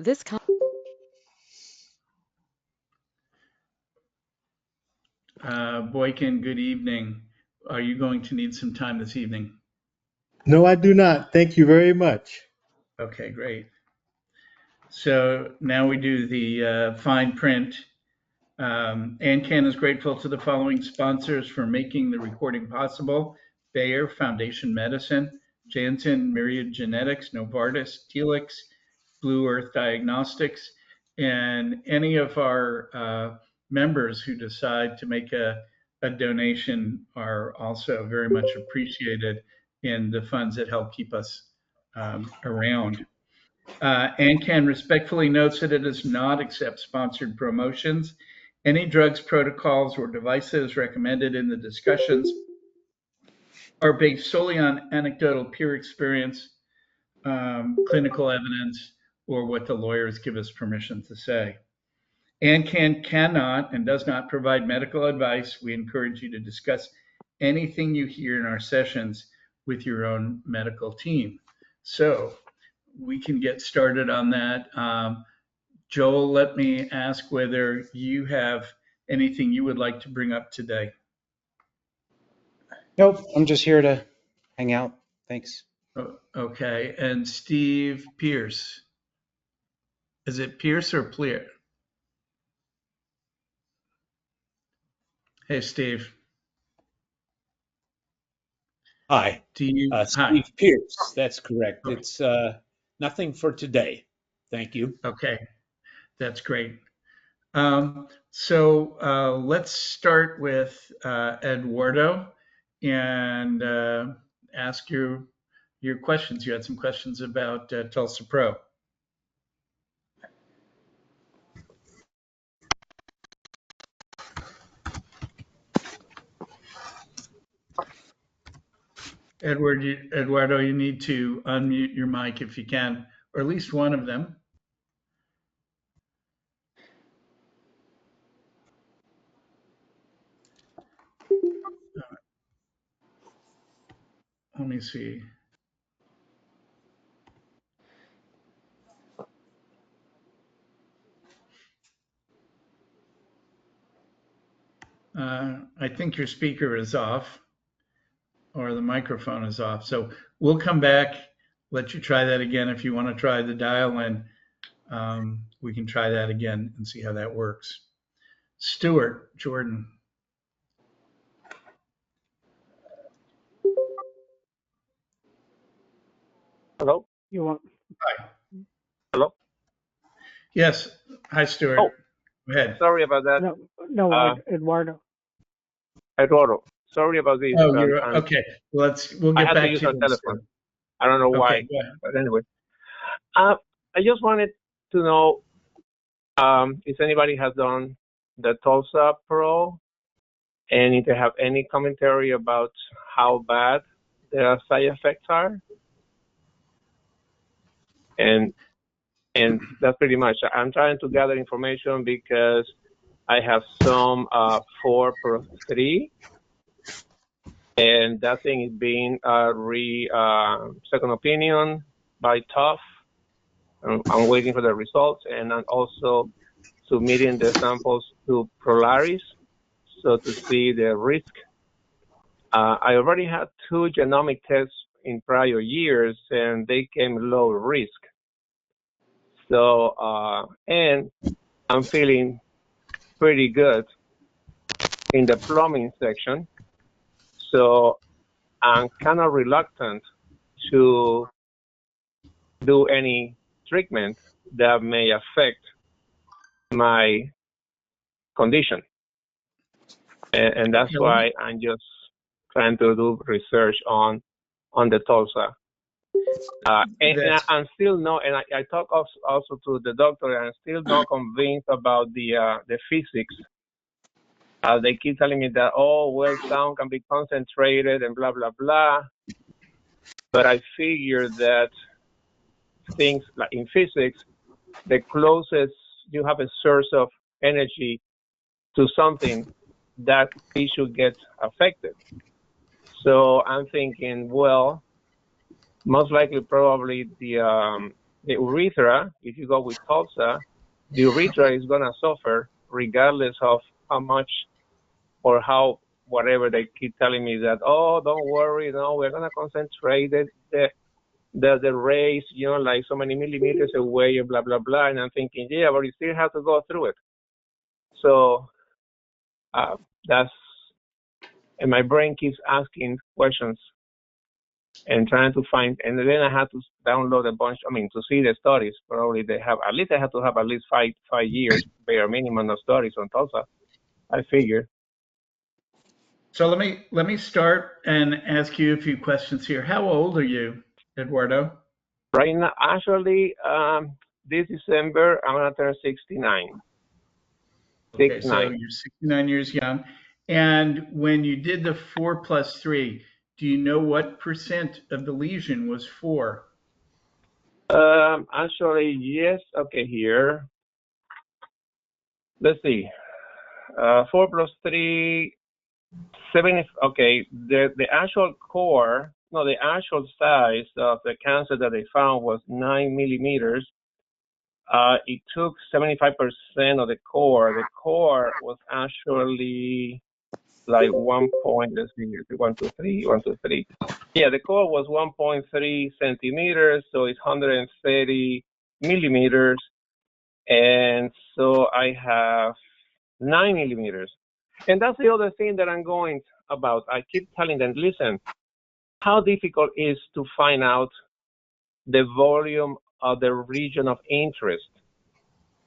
This Boykin, good evening. Are you going to need some time this evening? No, I do not. Thank you very much. Okay, great. So now we do the fine print. AnCan is grateful to the following sponsors for making the recording possible: Bayer Foundation Medicine, Janssen Myriad Genetics, Novartis, Telix, Blue Earth Diagnostics, and any of our members who decide to make a donation are also very much appreciated in the funds that help keep us around. AnCan respectfully notes that it does not accept sponsored promotions. Any drugs, protocols, or devices recommended in the discussions are based solely on anecdotal peer experience, clinical evidence, or what the lawyers give us permission to say. AnCan cannot and does not provide medical advice. We encourage you to discuss anything you hear in our sessions with your own medical team. So we can get started on that. Joel, let me ask whether you have anything you would like to bring up today. Nope, I'm just here to hang out. Thanks. Okay, and Steve Pierce. Is it Pierce or Pleer? Hey, Steve. Hi, Do you? Hi. Steve Pierce. That's correct. Okay. It's nothing for today. Thank you. Okay, that's great. So let's start with Eduardo and ask your questions. You had some questions about Tulsa Pro. Eduardo, you need to unmute your mic if you can, or at least one of them. Let me see. I think your speaker is off or the microphone is off. So we'll come back, let you try that again. If you want to try the dial in, we can try that again and see how that works. Stuart, Jordan. Hello? You want? Hi. Hello? Yes. Hi, Stuart. Oh, go ahead. Sorry about that. No, Eduardo. Eduardo. Sorry about this. Oh, you're okay. We'll get back to you. Telephone. I don't know why, but anyway. I just wanted to know if anybody has done the Tulsa Pro and if they have any commentary about how bad the side effects are. And that's pretty much. I'm trying to gather information because I have some 4+3, and that thing is being second opinion by TUF. I'm waiting for the results, and I'm also submitting the samples to Polaris, so to see the risk. I already had 2 genomic tests in prior years, and they came low risk. So, and I'm feeling pretty good in the plumbing section. So I'm kind of reluctant to do any treatment that may affect my condition. And that's why I'm just trying to do research on the Tulsa. And I'm still not, and I talk also to the doctor, and I'm still not convinced about the physics. They keep telling me that, oh, well, sound can be concentrated and blah, blah, blah. But I figure that things like in physics, the closest you have a source of energy to something, that it should get affected. So I'm thinking, well, most likely, probably the the urethra, if you go with Tulsa, the urethra is going to suffer regardless of how much or how, whatever they keep telling me that, oh, don't worry, no, we're going to concentrate the rays, like so many millimeters away and blah, blah, blah. And I'm thinking, yeah, but you still have to go through it. So and my brain keeps asking questions and trying to find, and then I had to download a bunch, to see the studies. Probably they have, at least I have to have at least five years, bare minimum of studies on Tulsa, I figure. So let me start and ask you a few questions here. How old are you, Eduardo? Right now, actually, this December, I'm going to turn 69. Okay, so you're 69 years young. And when you did the 4+3, do you know what percent of the lesion was 4? Actually, yes. Okay, here. Let's see. 4 plus 3, 7. Okay, the actual core, no, the actual size of the cancer that they found was 9 millimeters. It took 75% of the core. The core was actually like 1 point, let's see here, 1, 2, 3, 1, 2, 3. Yeah, the core was 1.3 centimeters, so it's 130 millimeters. And so I have 9 millimeters. And that's the other thing that I'm going about. I keep telling them, listen, how difficult it is to find out the volume of the region of interest,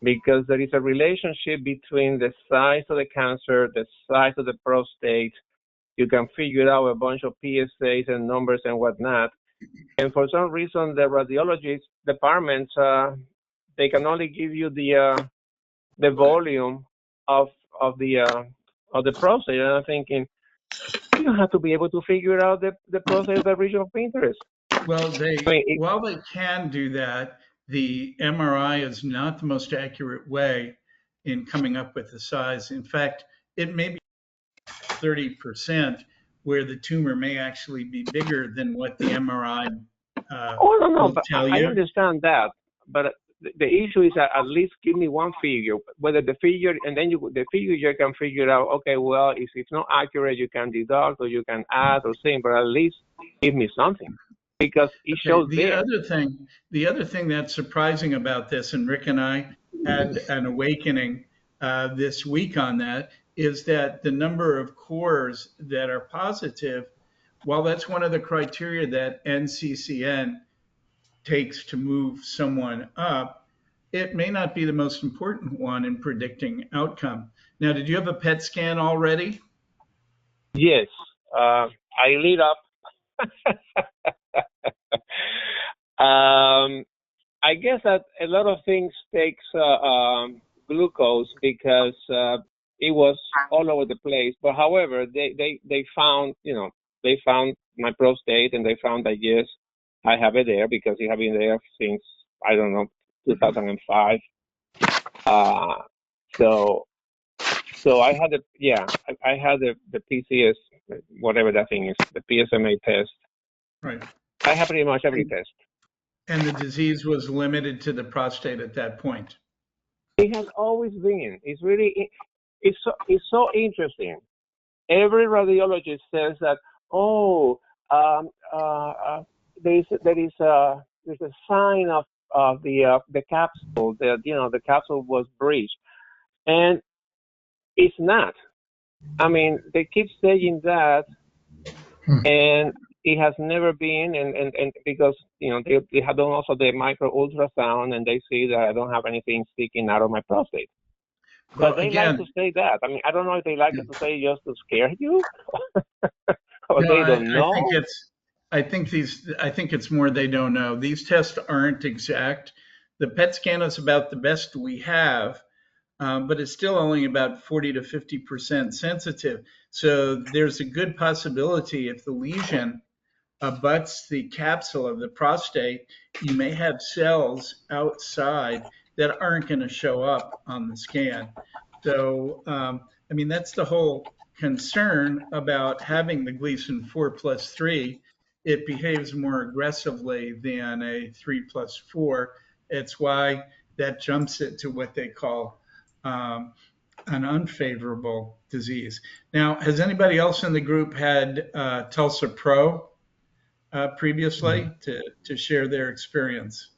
because there is a relationship between the size of the cancer, the size of the prostate. You can figure out a bunch of PSAs and numbers and whatnot. And for some reason, the radiologist departments, they can only give you the volume of the prostate. And I'm thinking, you have to be able to figure out the prostate, the region of interest. Well, while they can do that, the MRI is not the most accurate way in coming up with the size. In fact, it may be 30% where the tumor may actually be bigger than what the MRI will tell you. I understand that, but the issue is that at least give me one figure, whether the figure, and then the figure you can figure out, okay, well, if it's not accurate, you can deduct or you can add or something, but at least give me something, because it shows there. The other thing that's surprising about this, and Rick and I had an awakening this week on that, is that the number of cores that are positive, while that's one of the criteria that NCCN takes to move someone up, it may not be the most important one in predicting outcome. Now, did you have a PET scan already? Yes, I lit up. I guess that a lot of things takes glucose because it was all over the place. But however, they found, they found my prostate, and they found that yes, I have it there because it has been there since, I don't know, 2005. So I had I had the PCS, whatever that thing is, the PSMA test. Right. I have pretty much every test. And the disease was limited to the prostate at that point. It has always been. It's so interesting. Every radiologist says that, there's a sign of the capsule, that the capsule was breached, and it's not. I mean, they keep saying that, and it has never been, and because they have done also the micro ultrasound, and they see that I don't have anything sticking out of my prostate. But they like to say that. I mean, I don't know if they like to say just to scare you, or they don't know. I think it's more they don't know. These tests aren't exact. The PET scan is about the best we have, but it's still only about 40 to 50% sensitive. So there's a good possibility if the lesion abuts the capsule of the prostate, you may have cells outside that aren't going to show up on the scan. So, I mean, that's the whole concern about having the Gleason 4+3. It behaves more aggressively than a 3+4. It's why that jumps it to what they call an unfavorable disease. Now, has anybody else in the group had Tulsa Pro previously to share their experience?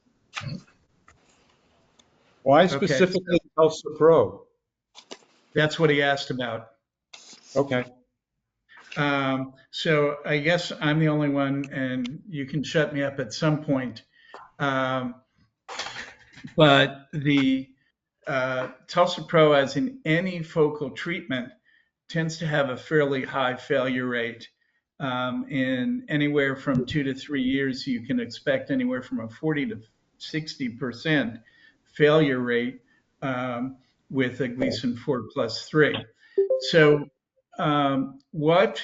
Why Okay, specifically Tulsa Pro? that's what he asked about. Okay. So I guess I'm the only one, and you can shut me up at some point. But the Tulsa Pro, as in any focal treatment, tends to have a fairly high failure rate. In anywhere from 2 to 3 years, you can expect anywhere from a 40 to 60% failure rate with a Gleason 4+3. So what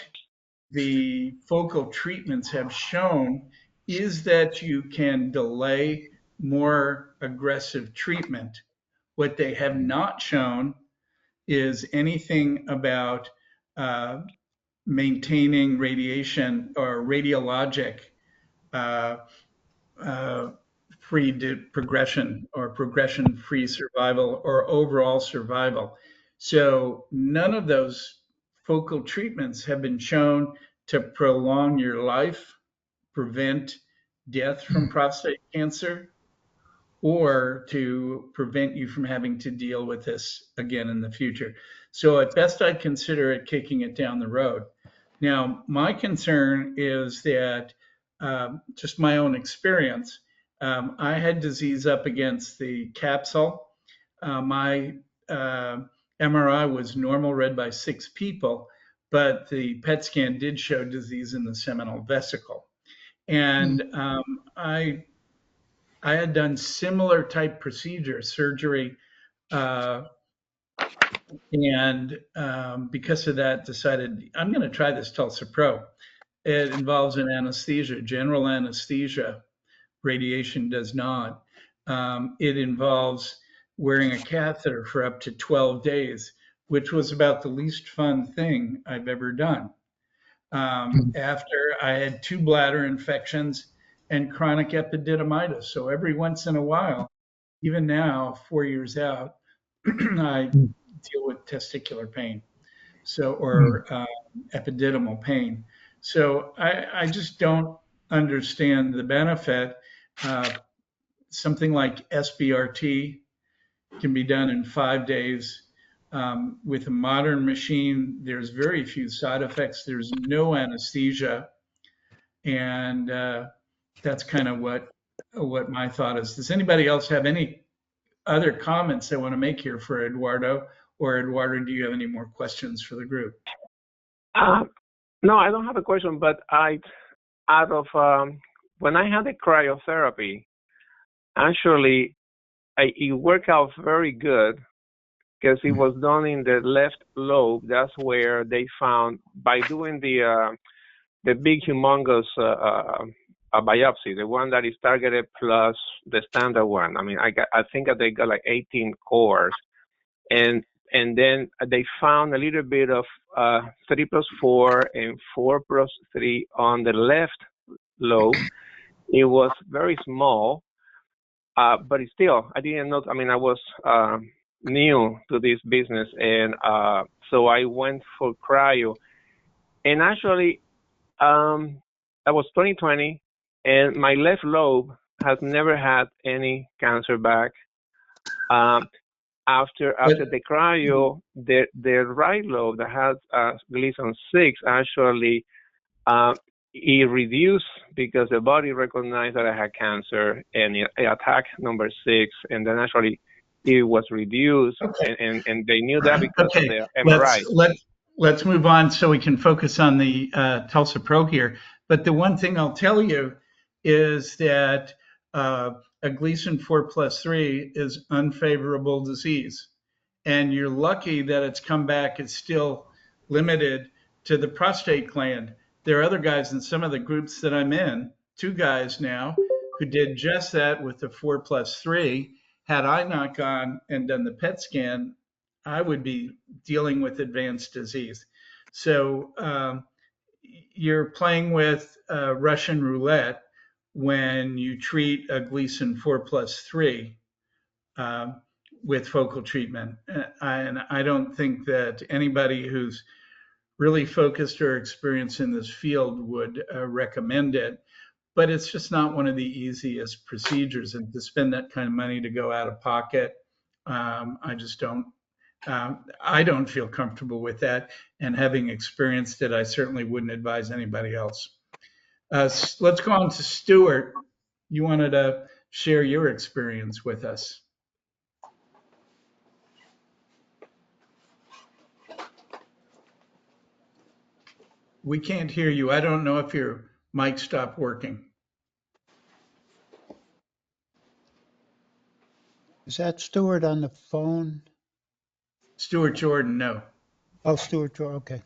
the focal treatments have shown is that you can delay more aggressive treatment. What they have not shown is anything about maintaining radiation or radiologic uh, free progression or progression free survival or overall survival. So none of those focal treatments have been shown to prolong your life, prevent death from prostate cancer, or to prevent you from having to deal with this again in the future. So at best, I'd consider it kicking it down the road. Now, my concern is that just my own experience, I had disease up against the capsule. My MRI was normal, read by 6 people, but the PET scan did show disease in the seminal vesicle. And I had done similar type procedure, surgery, and because of that, decided I'm going to try this Tulsa Pro. It involves an anesthesia, general anesthesia. Radiation does not. It involves wearing a catheter for up to 12 days, which was about the least fun thing I've ever done. After I had 2 bladder infections and chronic epididymitis. So every once in a while, even now, 4 years out, I deal with testicular pain, so or epididymal pain. So I just don't understand the benefit. Something like SBRT can be done in 5 days. With a modern machine, there's very few side effects. There's no anesthesia, and that's kind of what my thought is. Does anybody else have any other comments they want to make here for Eduardo? Or Eduardo, do you have any more questions for the group? No, I don't have a question, but when I had the cryotherapy, actually, it worked out very good because it was done in the left lobe. That's where they found, by doing the big humongous biopsy, the one that is targeted plus the standard one. I mean, I think that they got like 18 cores, and then they found a little bit of 3+4 and 4+3 on the left lobe. It was very small, but it's still, I didn't know. I mean, I was new to this business, and so I went for cryo, and actually, that was 2020, and my left lobe has never had any cancer back. After the cryo, the right lobe that has Gleason 6 actually it reduced because the body recognized that I had cancer, and it attacked number 6, and then actually it was reduced, and they knew that because of the MRI. Let's move on so we can focus on the Tulsa Pro here. But the one thing I'll tell you is that a Gleason 4+3 is unfavorable disease. And you're lucky that it's come back. It's still limited to the prostate gland. There are other guys in some of the groups that I'm in, 2 guys now, who did just that with the 4+3. Had I not gone and done the PET scan, I would be dealing with advanced disease. So you're playing with Russian roulette when you treat a Gleason 4+3 with focal treatment. And I don't think that anybody who's really focused or experienced in this field would recommend it. But it's just not one of the easiest procedures. And to spend that kind of money to go out of pocket, I just don't. I don't feel comfortable with that. And having experienced it, I certainly wouldn't advise anybody else. Let's go on to Stuart. You wanted to share your experience with us. We can't hear you. I don't know if your mic stopped working. Is that Stuart on the phone? Stuart Jordan, no. Oh, Stuart, okay.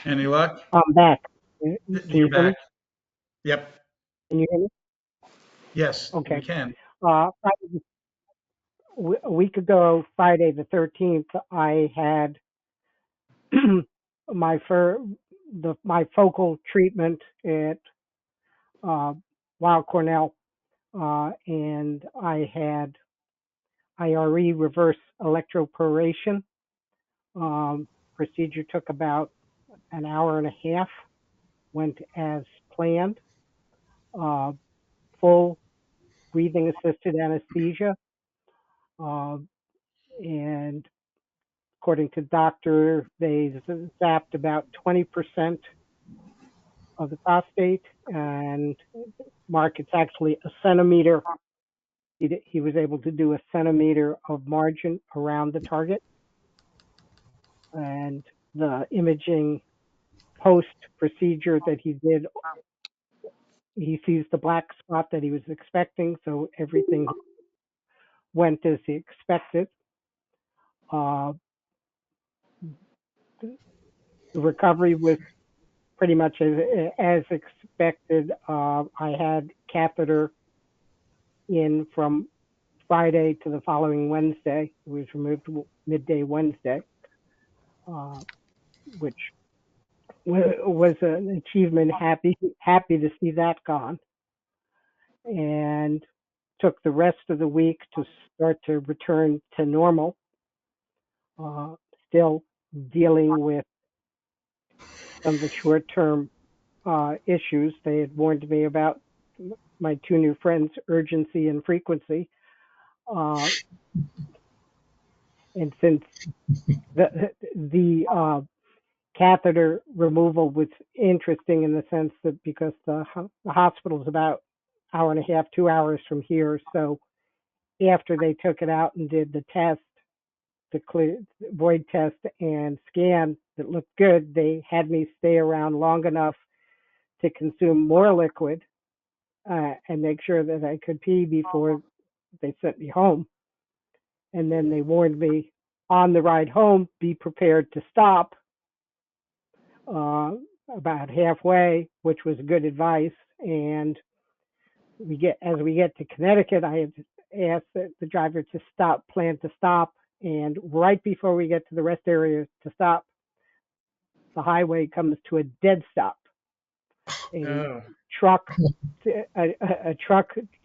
Any luck? I'm back. Can You're you hear me? back. Yep. Can you hear me? Yes, we Okay. can. A week ago, Friday the 13th, I had my focal treatment at Weill Cornell, and I had IRE, reverse electroporation. Procedure took about an hour and a half, went as planned. Full breathing assisted anesthesia. And according to doctor, they zapped about 20% of the prostate, and Mark, it's actually a centimeter. He was able to do a centimeter of margin around the target, and the imaging post procedure that he did, he sees the black spot that he was expecting, so everything went as he expected. The recovery was pretty much as expected. I had catheter in from Friday to the following Wednesday. It was removed midday Wednesday, which was an achievement. Happy to see that gone. And took the rest of the week to start to return to normal. Still dealing with some of the short-term issues. They had warned me about my two new friends, urgency and frequency. And since the catheter removal was interesting in the sense that because the hospital is about an hour and a half, 2 hours from here, so after they took it out and did the test, the clear void test and scan that looked good, they had me stay around long enough to consume more liquid and make sure that I could pee before they sent me home. And then they warned me on the ride home, be prepared to stop about halfway, which was good advice. And as we get to Connecticut, I had asked the driver to plan to stop. And right before we get to the rest area to stop, the highway comes to a dead stop. A truck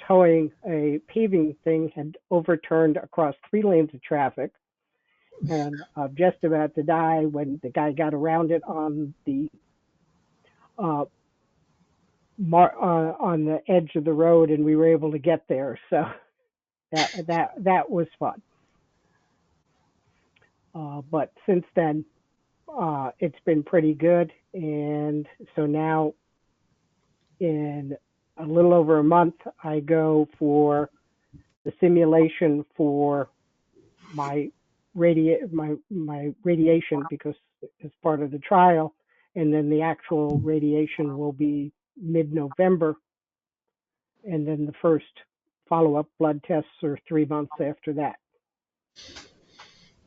towing a paving thing had overturned across 3 lanes of traffic, and just about to die when the guy got around it on the on the edge of the road, and we were able to get there. So that was fun. But since then, it's been pretty good, and so now in a little over a month, I go for the simulation for my radiation because it's part of the trial, and then the actual radiation will be mid-November, and then the first follow-up blood tests are 3 months after that.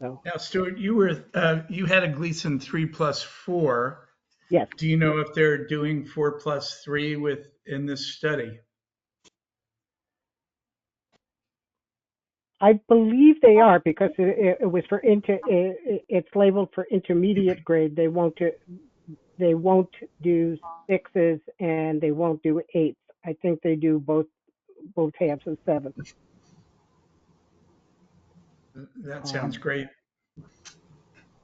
So Now, Stuart, you had a Gleason 3+4. yes, Do you know if they're doing 4+3 in this study? I believe they are because it was for it's labeled for intermediate grade. They won't do sixes and they won't do eights. I think they do both halves of seven. That sounds Um, great.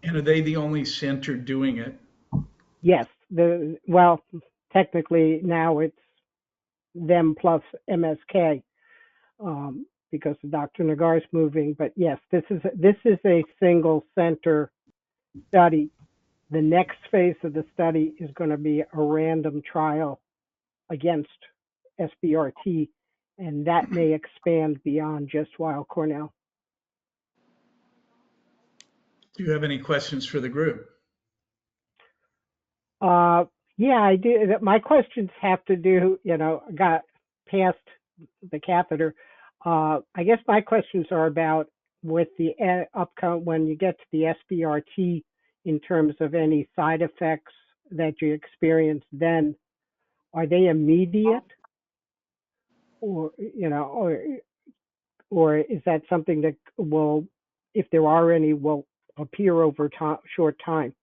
And are they the only center doing it? yes, well, technically now it's them plus MSK because Dr. Nagar's moving. But yes, this is a single center study. The next phase of the study is going to be a random trial against SBRT, and that may expand beyond just Weill Cornell. Do you have any questions for the group? Yeah, I do. My questions have to do, got past the catheter. I guess my questions are about with the upcoming, when you get to the SBRT in terms of any side effects that you experience then, are they immediate or, or is that something that will, if there are any, will appear over time, short time?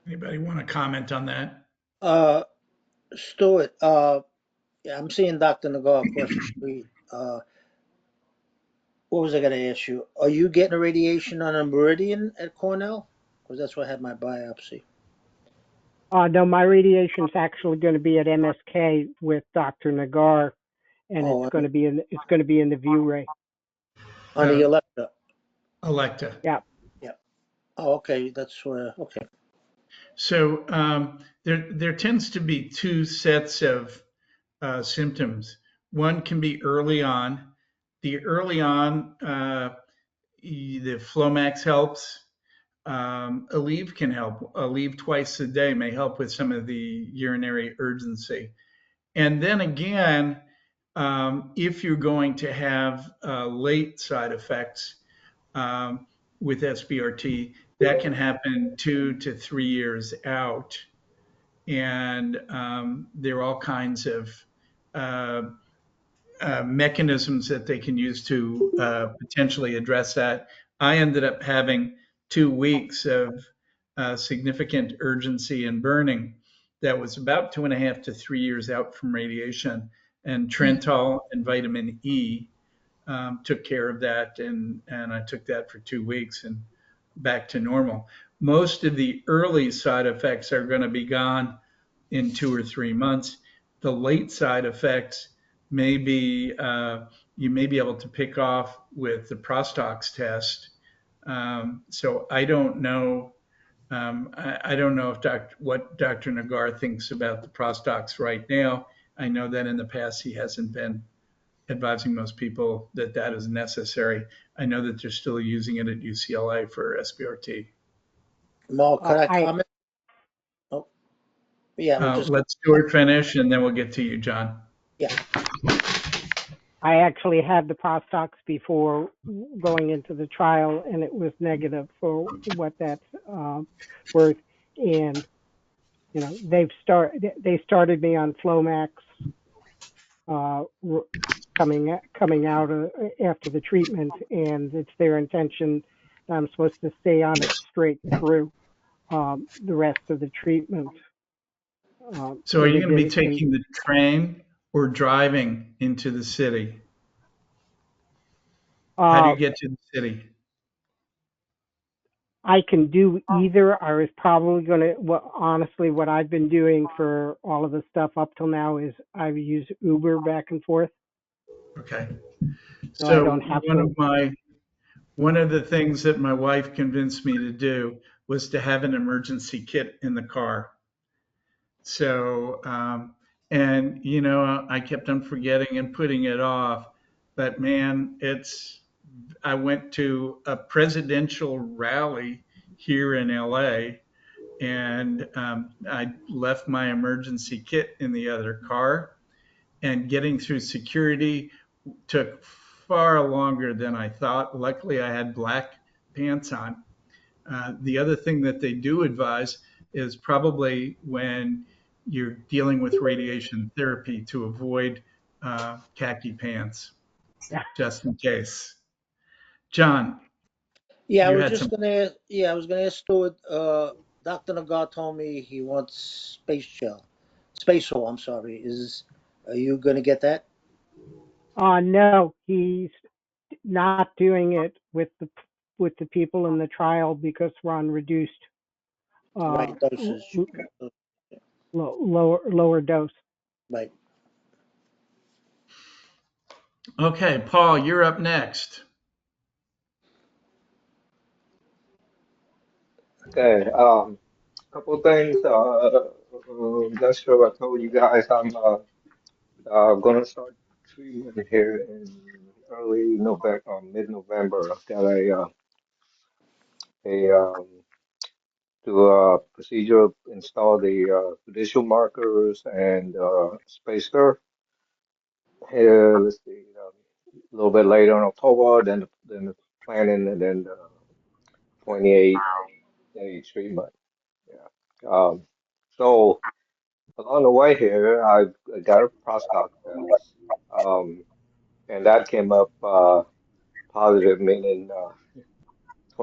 Anybody want to comment on that? Stuart, yeah, I'm seeing Dr. Nagar across the street. What was I going to ask you? Are you getting radiation on a meridian at Cornell? Because that's where I had my biopsy. No, my radiation is actually going to be at MSK with Dr. Nagar, and Oh, it's going to be in the view ray. on the Electra. Electa. Yeah. Yeah. Oh, okay. That's where. Okay. So there tends to be two sets of symptoms. One can be early on. The early on, the Flomax helps. Aleve can help. Aleve twice a day may help with some of the urinary urgency. And then again, if you're going to have late side effects with SBRT, that can happen 2 to 3 years out. And there are all kinds of uh, mechanisms that they can use to potentially address that. I ended up having 2 weeks of significant urgency and burning that was about 2.5 to 3 years out from radiation. And Trental and vitamin E took care of that, and I took that for 2 weeks and back to normal. Most of the early side effects are going to be gone in 2 or 3 months. The late side effects may be you may be able to pick off with the Prostox test. So I don't know. I don't know what Dr. Nagar thinks about the Prostox right now. I know that in the past he hasn't been advising most people that that is necessary. I know that they're still using it at UCLA for SBRT. Mo, could I I comment? Oh, yeah. We'll just. Let Stuart finish, and then we'll get to you, John. Yeah. I actually had the Prostox before going into the trial, and it was negative for what that's worth. And they started me on Flomax coming out after the treatment, and it's their intention that I'm supposed to stay on it straight through the rest of the treatment. So are you going to be taking the train or driving into the city? How do you get to the city? I can do either. I was probably going to, honestly, what I've been doing for all of the stuff up till now is I've used Uber back and forth. Okay. So I don't have one of the things that my wife convinced me to do was to have an emergency kit in the car. So, and I kept on forgetting and putting it off, but man, I went to a presidential rally here in LA, and I left my emergency kit in the other car, and getting through security took far longer than I thought. Luckily, I had black pants on. The other thing that they do advise is probably when you're dealing with radiation therapy to avoid khaki pants. just in case. John, Yeah, I you was had just some. gonna. Yeah, I was gonna ask Stuart. Dr. Nagar told me he wants space shell. I'm sorry. Are you gonna get that? No, he's not doing it with the people in the trial because we're on reduced uh, Right, dosage. lower dose. Right. Okay, Paul, you're up next. Okay, couple of things. Not sure if I told you guys I'm gonna start treatment here in early November, mid-November. I've got a do a procedure, install the judicial markers and spacer. Here, let's see, a little bit later in October, then the planning, and then the 28-day treatment. Yeah. So. Along the way here, I got a prostate test, and that came up positive, meaning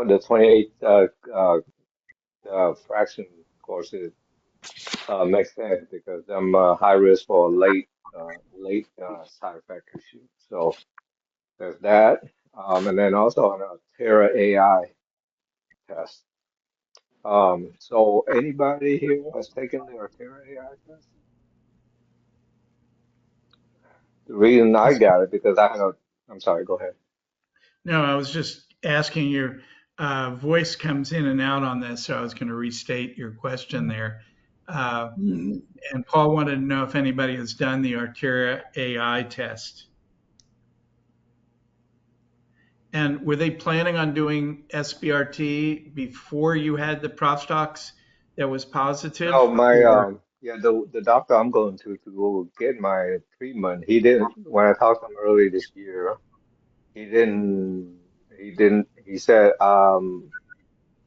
the 28 fraction, of course, it makes sense because I'm high risk for a late side effect issue. So there's that, and then also on a ArteraAI test. So anybody here has taken the ArteraAI test? The reason I got it because I had a, I'm sorry, go ahead. No, I was just asking, your voice comes in and out on this, so I was going to restate your question there. And Paul wanted to know if anybody has done the Arteria AI test. And were they planning on doing SBRT before you had the prostox that was No, positive? my Or yeah, the doctor I'm going to go get my treatment. He didn't when I talked to him early this year. He he said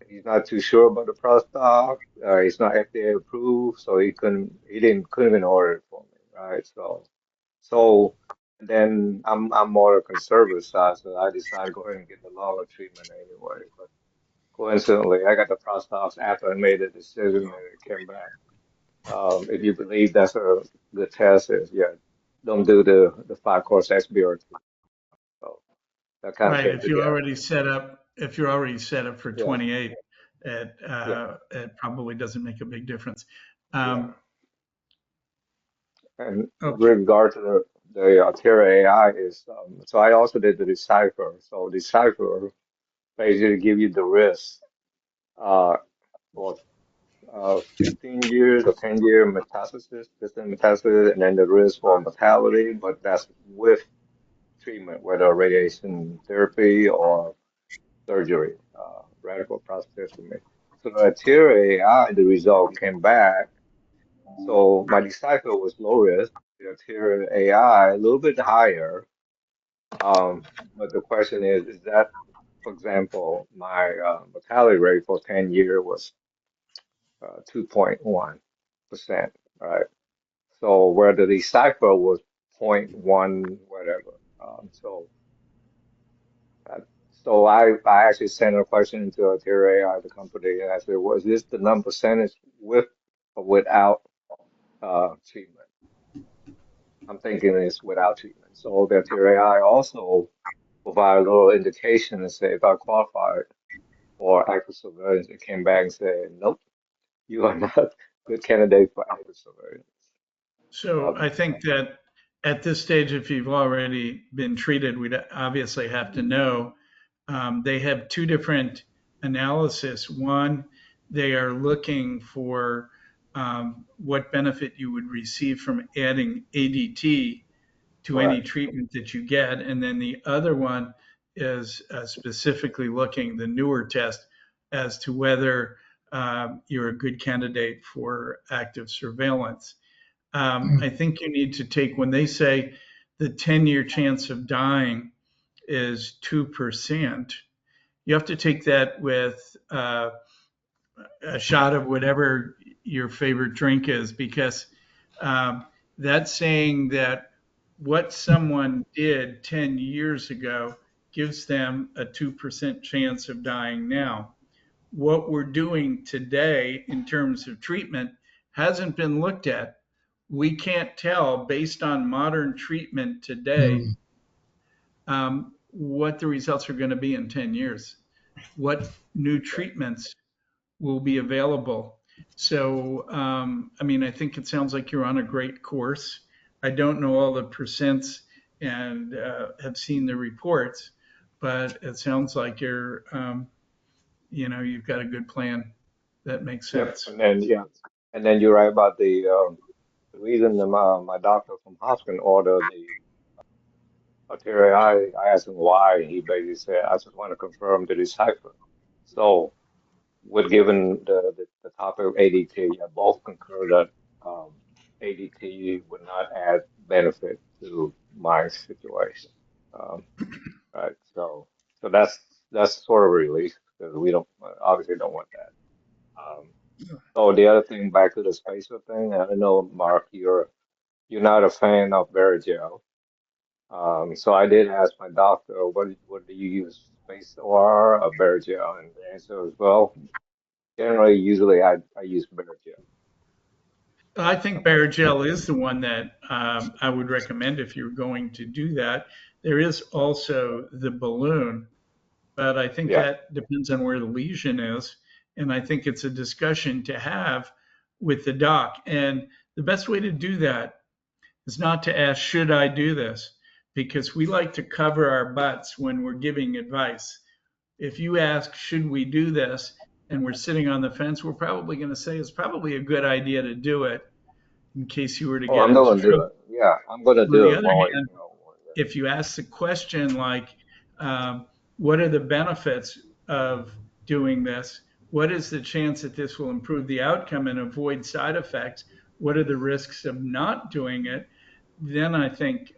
he's not too sure about the product. It's not FDA approved, so couldn't even order it for me, right? So then I'm more a conservative side, so I decided to go ahead and get the longer treatment anyway. But coincidentally, I got the prostate after I made the decision and it came back. If you believe that's a good test, is yeah, don't do the 5 course XBRT. So that kind of right, came together. if you're already set up for Yeah, 28, yeah, it probably doesn't make a big difference. yeah. Um, And with okay, regard to the Altera AI is so I also did the Decipher. So Decipher basically give you the risk uh for 15 years or 10-year metastasis, distant metastasis, and then the risk for mortality, but that's with treatment, whether radiation therapy or surgery, radical prostatectomy. So the Atira AI, the result came back. So my Decipher was low risk. The Atira AI a little bit higher. Um, but the question is that, for example, my mortality rate for 10 year was 2.1%, right? So where the Decipher was point 0.1 whatever. So Uh, So I actually sent a question to ArteraAI, the company, and I said, was this the number percentage with or without treatment? I'm thinking it's without treatment. So the ArteraAI also provide a little indication and say if I qualified for active surveillance, it came back and said, nope, you are not a good candidate for active surveillance. so Um, I think that at this stage, if you've already been treated, we'd obviously have to know. They have two different analysis. One, they are looking for what benefit you would receive from adding ADT to any correct. treatment that you get. And then the other one is specifically looking, the newer test, as to whether you're a good candidate for active surveillance. I think you need to take, when they say the 10-year chance of dying is 2%, you have to take that with a shot of whatever your favorite drink is, because um, that's saying that what someone did 10 years ago gives them a 2% chance of dying now. What we're doing today in terms of treatment hasn't been looked at. We can't tell based on modern treatment today what the results are going to be in 10 years, what new treatments will be available. So, I mean, I think it sounds like you're on a great course. I don't know all the percents and have seen the reports, but it sounds like you've got a good plan. That makes Yep. sense. And then, yeah. And then you're right about the reason my doctor from Hopkins ordered the RTIRE. I asked him why. He basically said, I just want to confirm the decipher. So, with given the topic of ADT, I both concur that ADT would not add benefit to my situation. Um, right. So that's sort of a relief because we don't obviously don't want that. Um, so the other thing, back to the spacer thing, I know, Mark, you're not a fan of Barrigel. So I did ask my doctor, what do you use, space or a Barrigel? And the answer was, well, generally, usually I use Barrigel. I think Barrigel is the one that I would recommend if you're going to do that. There is also the balloon, but I think Yeah. that depends on where the lesion is. And I think it's a discussion to have with the doc. And the best way to do that is not to ask, should I do this? Because we like to cover our butts when we're giving advice. If you ask, should we do this? And we're sitting on the fence, we're probably going to say it's probably a good idea to do it in case you were to Oh, get I'm into going to do trouble. it. Yeah, I'm going to On do the it other one way. hand, if you ask the question like, what are the benefits of doing this? What is the chance that this will improve the outcome and avoid side effects? What are the risks of not doing it? Then I think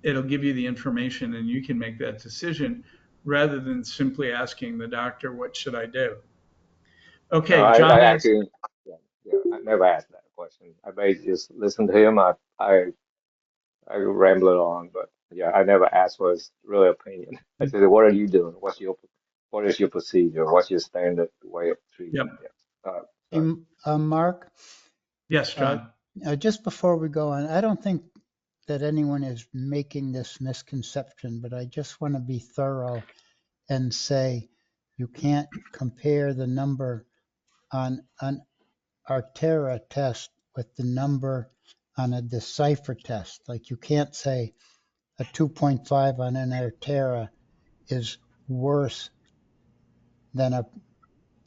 it'll give you the information and you can make that decision rather than simply asking the doctor, what should I do? No, Okay, I John S. actually, yeah, I never asked that question. I basically just listened to him. I rambled on, but yeah, I never asked for his real opinion. I said, what are you doing? What is your procedure? What's your standard way of treating? Yep. Yeah. Hey, Sorry. Mark, Yes, uh, John. just before we go on, I don't think that anyone is making this misconception, but I just want to be thorough and say you can't compare the number on an Artera test with the number on a Decipher test. Like you can't say a 2.5 on an Artera is worse than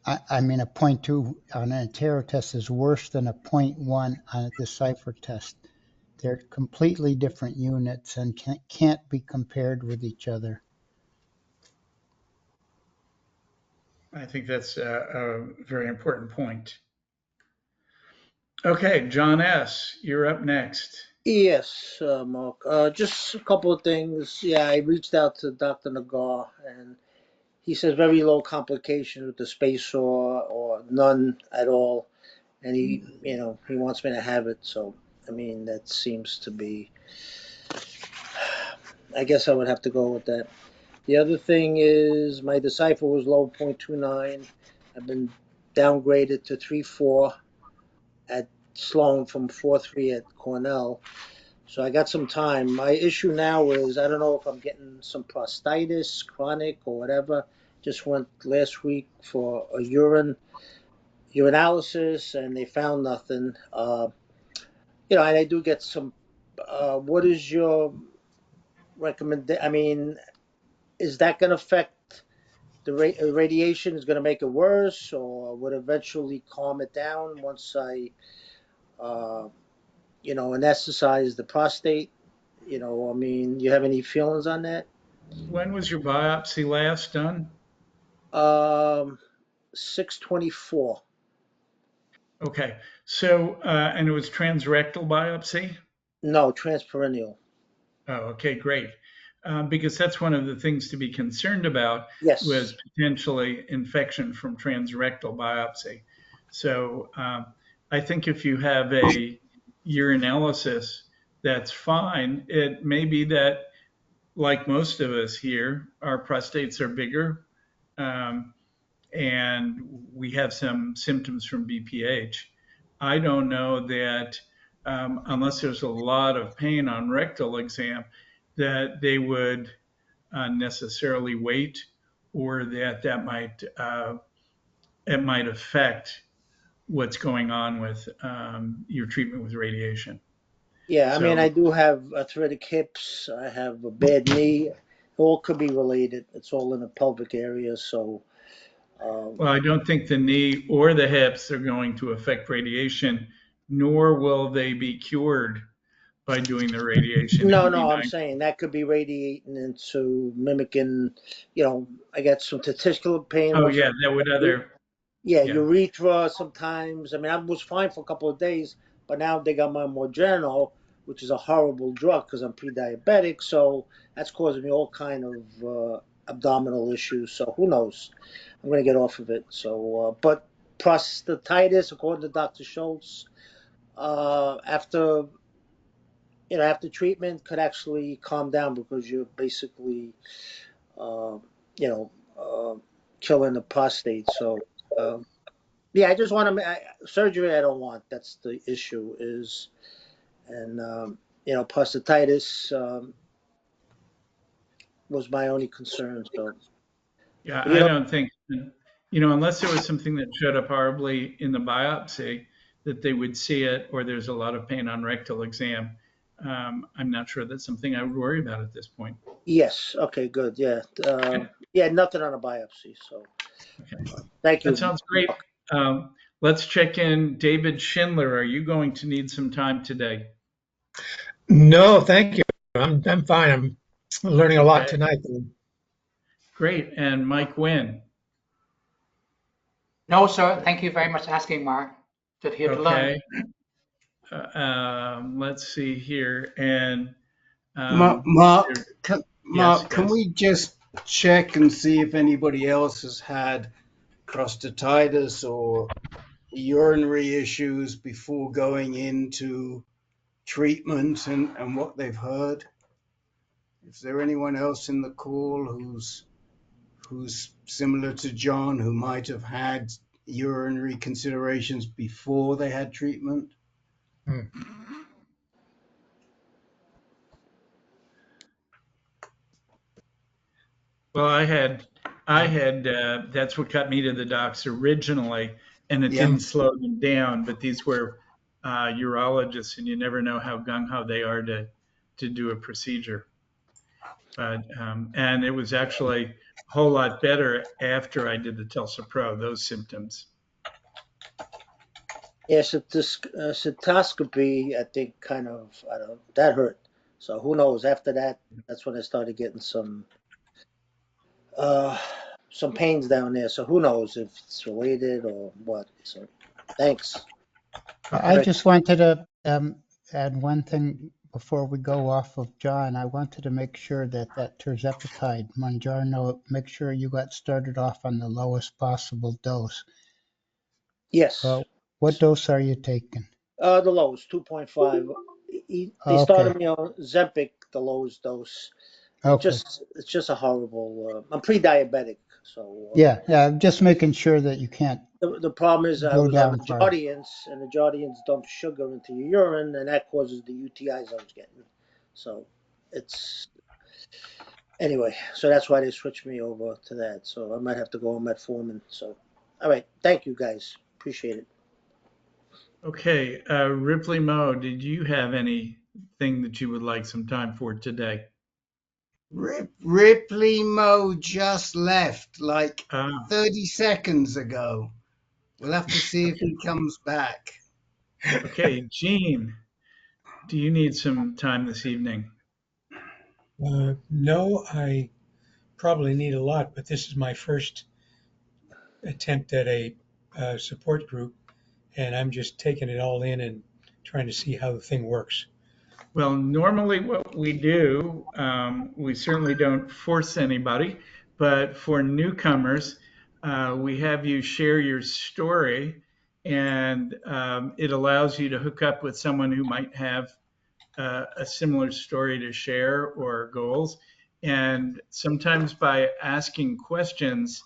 I mean, a 0.2 on an Artera test is worse than a 0.1 on a Decipher test. They're completely different units and can't be compared with each other. I think that's a very important point. Okay, John S., you're up next. Yes, Mark. Just a couple of things. Yeah, I reached out to Dr. Nagar, and he says very low complications with the space saw or none at all. And he wants me to have it. So, I mean, that seems to be. I guess I would have to go with that. The other thing is my decipher was low 0.29. I've been downgraded to 3.4 at Sloan from 4.3 at Cornell. So I got some time. My issue now is I don't know if I'm getting some prostatitis, chronic or whatever. Just went last week for a urinalysis and they found nothing. And I do get some. What is your recommend? I mean, is that going to affect the radiation? Is going to make it worse, or would eventually calm it down once I, uh, anesthetize the prostate? I mean, you have any feelings on that? When was your biopsy last done? Um, 624. Okay, so, and it was transrectal biopsy? No, transperineal. Oh, okay, great. Because that's one of the things to be concerned about was Yes. potentially infection from transrectal biopsy. So I think if you have a urinalysis, that's fine. It may be that, like most of us here, our prostates are bigger, um, and we have some symptoms from BPH. I don't know that unless there's a lot of pain on rectal exam, that they would necessarily wait, or that might it might affect what's going on with your treatment with radiation. Yeah, I mean, So, I do have arthritic hips. I have a bad knee. It all could be related. It's all in the pelvic area. So, um, well, I don't think the knee or the hips are going to affect radiation, nor will they be cured by doing the radiation. It no, would be no, I'm nice. saying that could be radiating into mimicking, I get some testicular pain Oh once in yeah, a that would while. other, Yeah, yeah. urethra sometimes. I mean, I was fine for a couple of days, but now they got my Morgano, which is a horrible drug because I'm pre-diabetic. So that's causing me all kind of abdominal issues. So who knows? I'm gonna get off of it. So, but prostatitis, according to Dr. Schultz, after after treatment, could actually calm down because you're basically, uh, you know, uh, killing the prostate. So. Yeah, I just want to surgery. I don't want. That's the issue. And prostatitis was my only concern. So, Yeah, but, I don't think, unless there was something that showed up horribly in the biopsy, that they would see it, or there's a lot of pain on rectal exam. I'm not sure that's something I would worry about at this point. yes. Okay. Good. Yeah. Okay. Yeah. Nothing on a biopsy. So, Okay. thank That you. sounds great. Let's check in. David Schindler, are you going to need some time today? No, thank you. I'm fine. I'm learning a lot Okay, tonight. great. And Mike Wynn? No, sir. Thank you very much for asking, Mark. Just here to learn. Okay. Let's see here. And Mark, yes, Can we just check and see if anybody else has had prostatitis or urinary issues before going into treatment and what they've heard? Is there anyone else in the call who's similar to John, who might have had urinary considerations before they had treatment? Hmm. Well, that's what got me to the docs originally, and it Yeah. didn't slow them down. But these were urologists, and you never know how gung ho they are to do a procedure. But and it was actually a whole lot better after I did the Tulsa Pro. Those symptoms. Yeah, cystoscopy. I think kind of. I don't know. That hurt. So who knows? After that, that's when I started getting uh, some pains down there. So who knows if it's related or what? So, thanks. I just wanted to add one thing before we go off of John. I wanted to make sure that tirzepatide, Mounjaro, make sure you got started off on the lowest possible dose. Yes. What dose are you taking? The lowest 2.5. They Okay, started me on Zempic, the lowest dose. okay. It's just a horrible. I'm pre-diabetic, so Yeah, just making sure that you can't the problem is I go was on down the far. Jardiance, and the Jardiance dump sugar into your urine, and that causes the UTIs I was getting. So it's anyway. So that's why they switched me over to that. So I might have to go on metformin. So, all right, thank you guys, appreciate it. Okay, Ripley Mo, did you have anything that you would like some time for today? Ripley Mo just left like Ah, 30 seconds ago. We'll have to see if he comes back. okay, Gene, do you need some time this evening? No, I probably need a lot, but this is my first attempt at a support group, and I'm just taking it all in and trying to see how the thing works. Well, normally what we do, we certainly don't force anybody, but for newcomers, we have you share your story, and it allows you to hook up with someone who might have a similar story to share or goals. And sometimes by asking questions,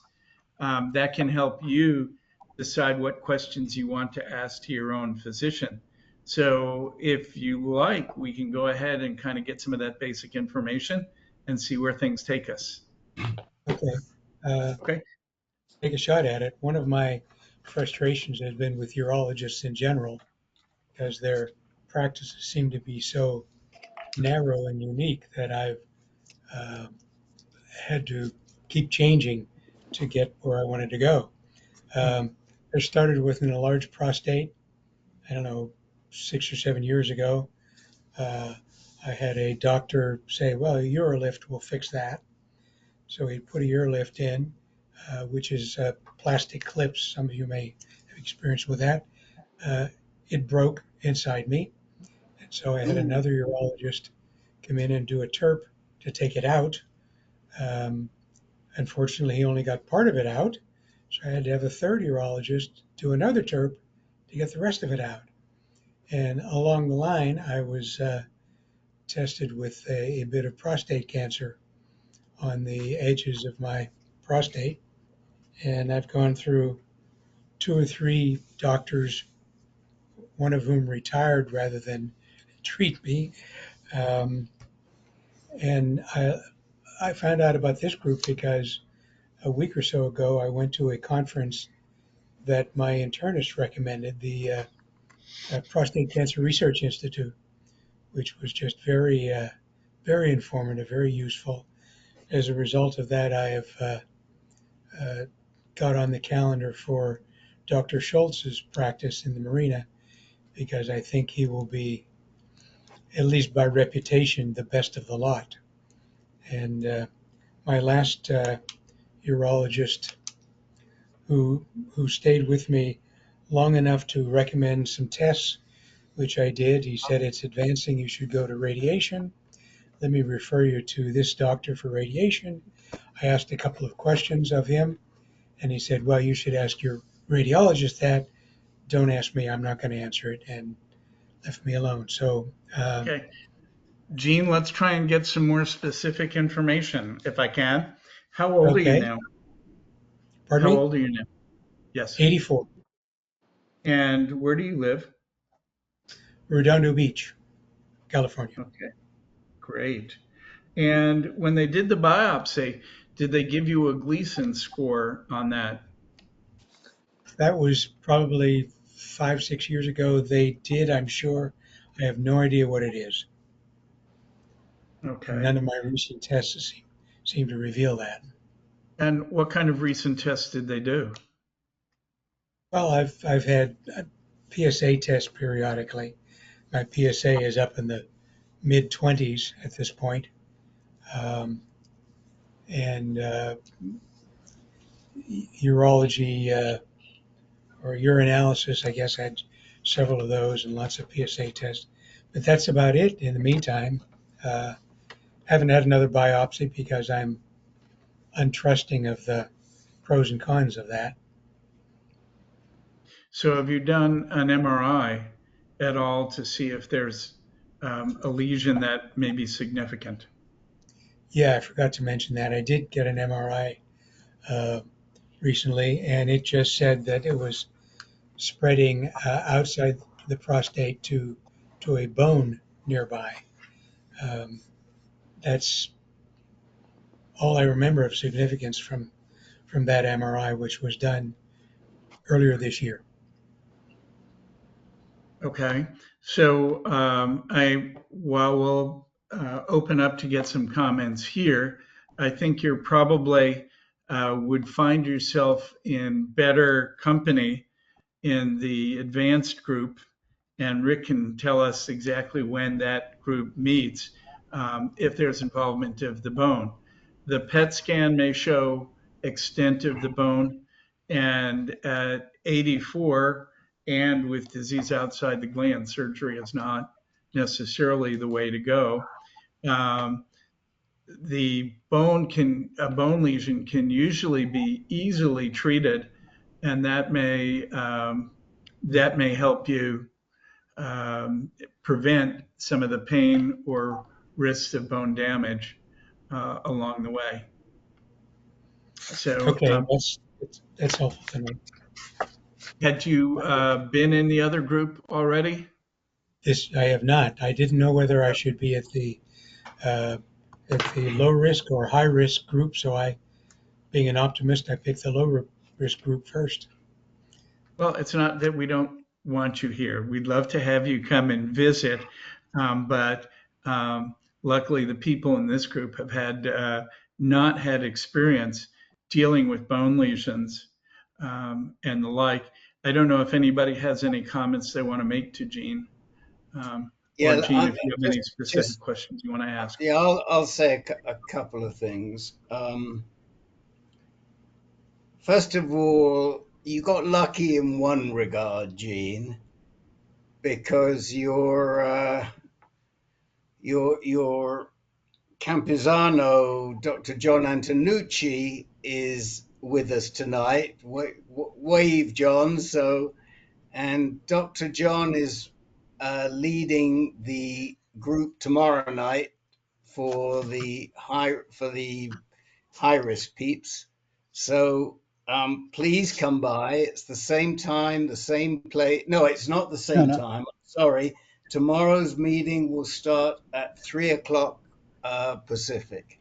that can help you decide what questions you want to ask to your own physician. So if you like, we can go ahead and kind of get some of that basic information and see where things take us. Okay. Okay. Take a shot at it. One of my frustrations has been with urologists in general because their practices seem to be so narrow and unique that I've uh, had to keep changing to get where I wanted to go. I started with an enlarged prostate, I don't know, 6 or 7 years ago. I had a doctor say, well, a Urolift will fix that. So he put a Urolift in, which is plastic clips. Some of you may have experience with that. It broke inside me. And so I had another urologist come in and do a TERP to take it out. Unfortunately, he only got part of it out. So I had to have a third urologist do another TERP to get the rest of it out. And along the line, I was tested with a bit of prostate cancer on the edges of my prostate. And I've gone through 2 or 3 doctors, one of whom retired rather than treat me. Um, and I found out about this group because a week or so ago I went to a conference that my internist recommended, the Prostate Cancer Research Institute, which was just very informative, very useful. As a result of that, I have got on the calendar for Dr. Schultz's practice in the Marina because I think he will be, at least by reputation, the best of the lot. And my last urologist who stayed with me long enough to recommend some tests, which I did. He said, it's advancing, you should go to radiation. Let me refer you to this doctor for radiation. I asked a couple of questions of him, and he said, well, you should ask your radiologist that. Don't ask me, I'm not going to answer it, and left me alone. So, Okay. Gene, let's try and get some more specific information if I can. How old are you okay. now? Pardon How me? old are you now? Yes. 84, And where do you live? Redondo Beach, California. Okay, great. And when they did the biopsy, did they give you a Gleason score on that? That was probably 5, 6 years ago. They did, I'm sure. I have no idea what it is. And Okay. none of my recent tests seem to reveal that. And what kind of recent tests did they do? Well, I've had a PSA tests periodically. My PSA is up in the mid 20s at this point. And urology or urinalysis, I guess, I had several of those and lots of PSA tests. But that's about it in the meantime. Haven't had another biopsy because I'm untrusting of the pros and cons of that. So have you done an MRI at all to see if there's a lesion that may be significant? Yeah, I forgot to mention that. I did get an MRI recently, and it just said that it was spreading outside the prostate to a bone nearby. That's all I remember of significance from that MRI, which was done earlier this year. Okay. So while we'll open up to get some comments here, I think you're probably would find yourself in better company in the advanced group, and Rick can tell us exactly when that group meets if there's involvement of the bone. The PET scan may show extent of the bone, and at 84 and with disease outside the gland, surgery is not necessarily the way to go. Um, a bone lesion can usually be easily treated, and that may help you prevent some of the pain or risks of bone damage along the way. So, Okay, that's helpful to know. had you been in the other group already? This I have not. I didn't know whether I should be at the low risk or high risk group. So being an optimist, I picked the low risk group first. Well, it's not that we don't want you here. We'd love to have you come and visit, but luckily the people in this group have not had experience dealing with bone lesions and the like. I don't know if anybody has any comments they want to make to Gene. Or Gene, if you have any specific questions you want to ask. Yeah, I'll say a couple of things. First of all, you got lucky in one regard, Gene, because your Campesano, Dr. John Antonucci, is with us tonight. Wave, John. And Dr. John is leading the group tomorrow night for the high risk peeps. So please come by. It's the same time, the same place. No, it's not the same time. Sorry. Tomorrow's meeting will start at 3:00 Pacific,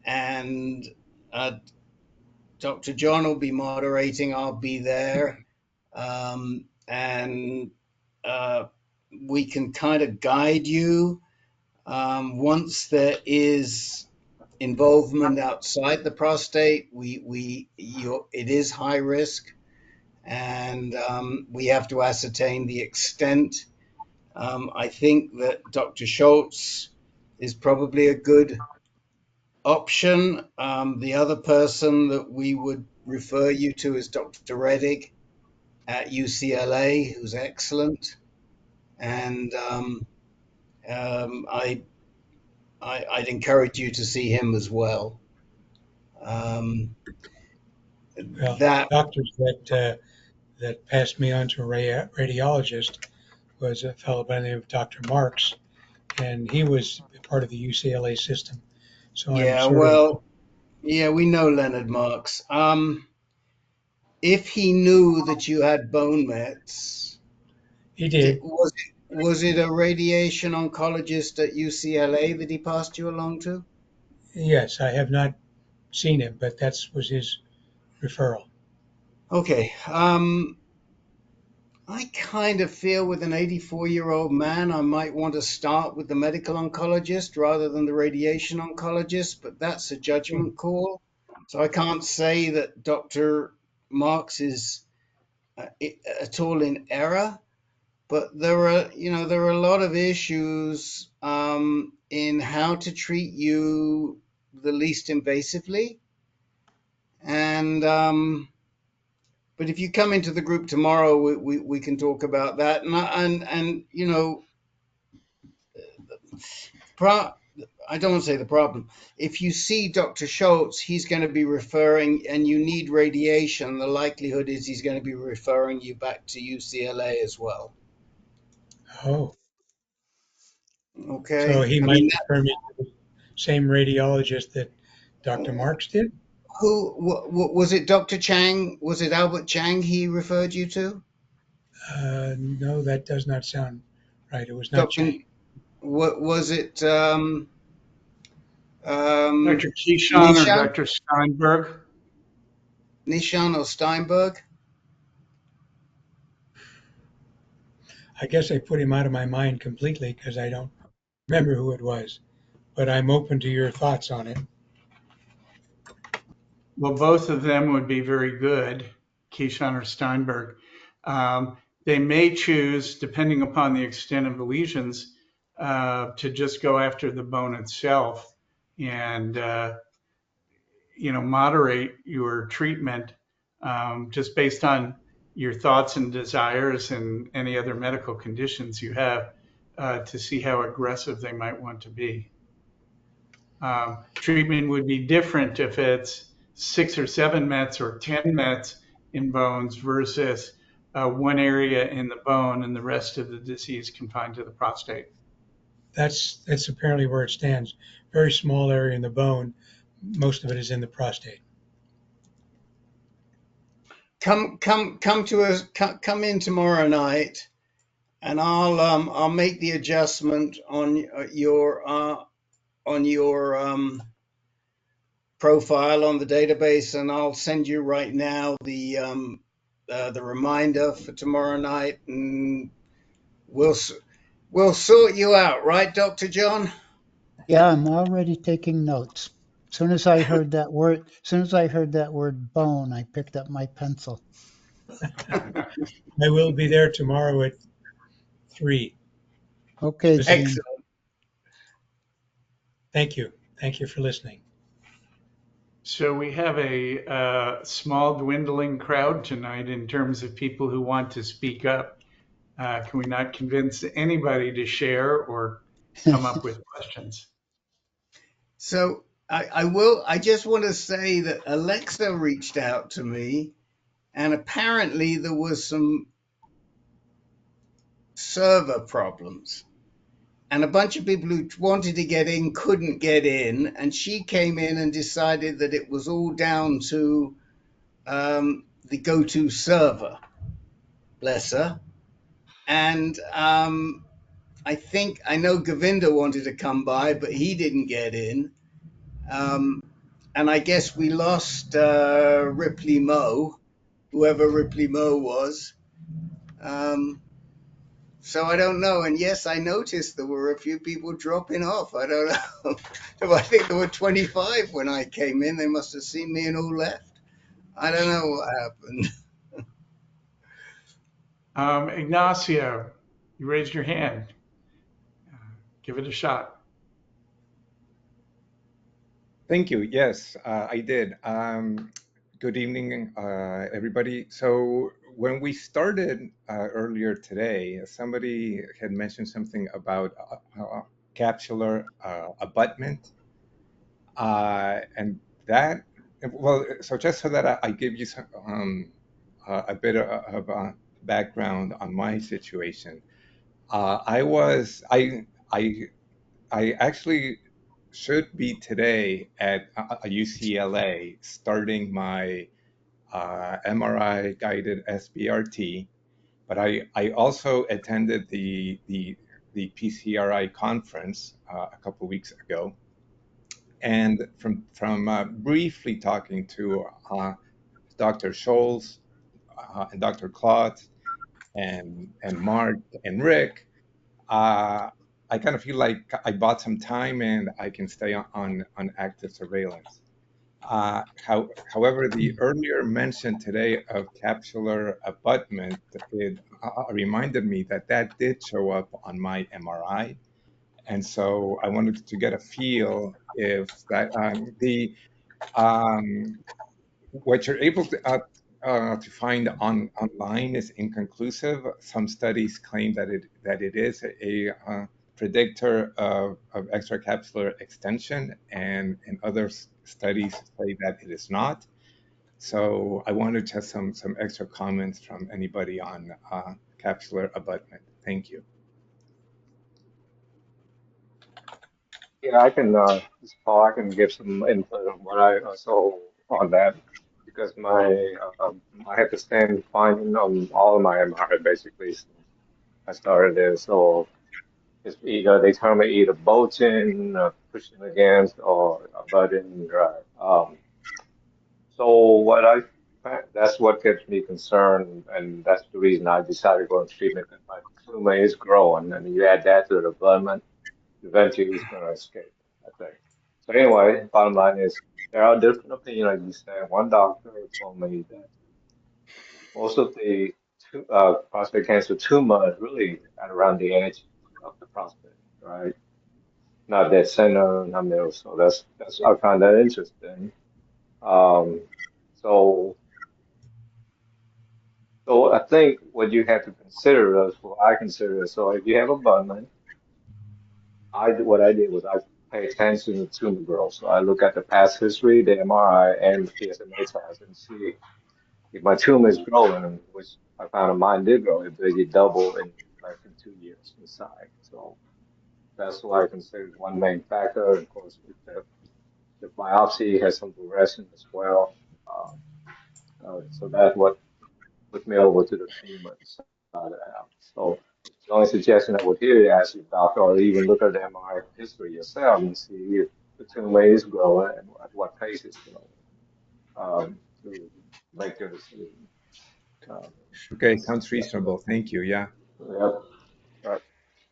and Dr. John will be moderating. I'll be there, and we can kind of guide you once there is involvement outside the prostate. It is high risk, and we have to ascertain the extent. I think that Dr. Schultz is probably a good option. The other person that we would refer you to is Dr. Reddig at UCLA, who's excellent. And I'd encourage you to see him as well. Doctors that passed me on to a radiologist was a fellow by the name of Dr. Marks, and he was part of the UCLA system. So we know Leonard Marks. If he knew that you had bone mets, he did. Was it a radiation oncologist at UCLA that he passed you along to? Yes, I have not seen him, but that was his referral. Okay. I kind of feel with an 84-year-old man, I might want to start with the medical oncologist rather than the radiation oncologist, but that's a judgment call. So I can't say that Dr. Marks is at all in error, but there are a lot of issues in how to treat you the least invasively. And but if you come into the group tomorrow, we can talk about that. And you know, I don't want to say the problem. If you see Dr. Schultz, he's going to be referring, and you need radiation, the likelihood is he's going to be referring you back to UCLA as well. Oh. Okay. So he might refer me to the same radiologist that Dr. Marks did? Who was it? Dr. Chang? Was it Albert Chang he referred you to? No, that does not sound right. It was not Chang. What was it? Dr. Keeshan or Dr. Steinberg? Nishan or Steinberg? I guess I put him out of my mind completely because I don't remember who it was, but I'm open to your thoughts on it. Well, both of them would be very good, Keeshan or Steinberg. They may choose, depending upon the extent of the lesions, to just go after the bone itself and, moderate your treatment just based on your thoughts and desires and any other medical conditions you have to see how aggressive they might want to be. Treatment would be different if it's 6 or 7 mets or 10 mets in bones versus one area in the bone and the rest of the disease confined to the prostate. That's apparently where it stands. Very small area in the bone. Most of it is in the prostate. Come to us. Come in tomorrow night, and I'll make the adjustment on your profile on the database, and I'll send you right now the reminder for tomorrow night, and we'll sort you out, right, Dr. John? Yeah, I'm already taking notes. As soon as I heard that word bone, I picked up my pencil. I will be there tomorrow at 3. Okay, Gene. Excellent. Thank you. Thank you for listening. So we have a small dwindling crowd tonight in terms of people who want to speak up. Can we not convince anybody to share or come up with questions? So I just want to say that Alexa reached out to me, and apparently there was some server problems. And a bunch of people who wanted to get in couldn't get in, and she came in and decided that it was all down to the go-to server. Bless her. And I know Govinda wanted to come by, but he didn't get in. And I guess we lost Ripley Moe, whoever Ripley Moe was. So I don't know. And yes, I noticed there were a few people dropping off. I don't know. I think there were 25 when I came in. They must have seen me and all left. I don't know what happened. Ignacio, you raised your hand. Give it a shot. Thank you. Yes, I did. Good evening, everybody. So when we started earlier today, somebody had mentioned something about capsular abutment. And that, well, so just so that I give you some, a bit of background on my situation. I actually should be today at UCLA starting my MRI guided SBRT, but I also attended the PCRI conference a couple of weeks ago, and from briefly talking to Dr. Scholes and Dr. Klotz and Mark and Rick, I kind of feel like I bought some time and I can stay on active surveillance. However, the earlier mention today of capsular abutment, it reminded me that that did show up on my MRI. And so I wanted to get a feel if that what you're able to find online is inconclusive. Some studies claim that it is a predictor of extracapsular extension, and other studies say that it is not. So I wanted to have some extra comments from anybody on capsular abutment. Thank you. Yeah, I can, this Paul, I can give some input on what I saw on that because I had the same finding on all of my MRI basically since I started there. So it's either they tell me either Boykin, pushing against, or a button, right? So that's what gets me concerned, and that's the reason I decided to go on treatment. Because my tumor is growing, and you add that to the development, eventually it's going to escape, I think. So anyway, bottom line is there are different opinions, like you said. One doctor told me that most of the prostate cancer tumor is really at around the edge of the prostate, right? Not dead center, not middle. So that's I find that interesting. Um, so so I think what you have to consider is what I consider. So if you have a bunion, what I did was I pay attention to tumor growth. So I look at the past history, the MRI, and the PSMA test, and see if my tumor is growing, which I found mine did grow, it did double in less than 2 years inside. So that's why I consider it one main factor. Of course, if the biopsy has some progression as well. So that's what put me over to the tumor side of the house. So the only suggestion I would hear you ask your doctor, or even look at the MRI history yourself and see if the tumor is growing and at what pace it's growing, to make your decision. Um, Okay, sounds yeah. reasonable. Thank you. Yeah. Yep. Right.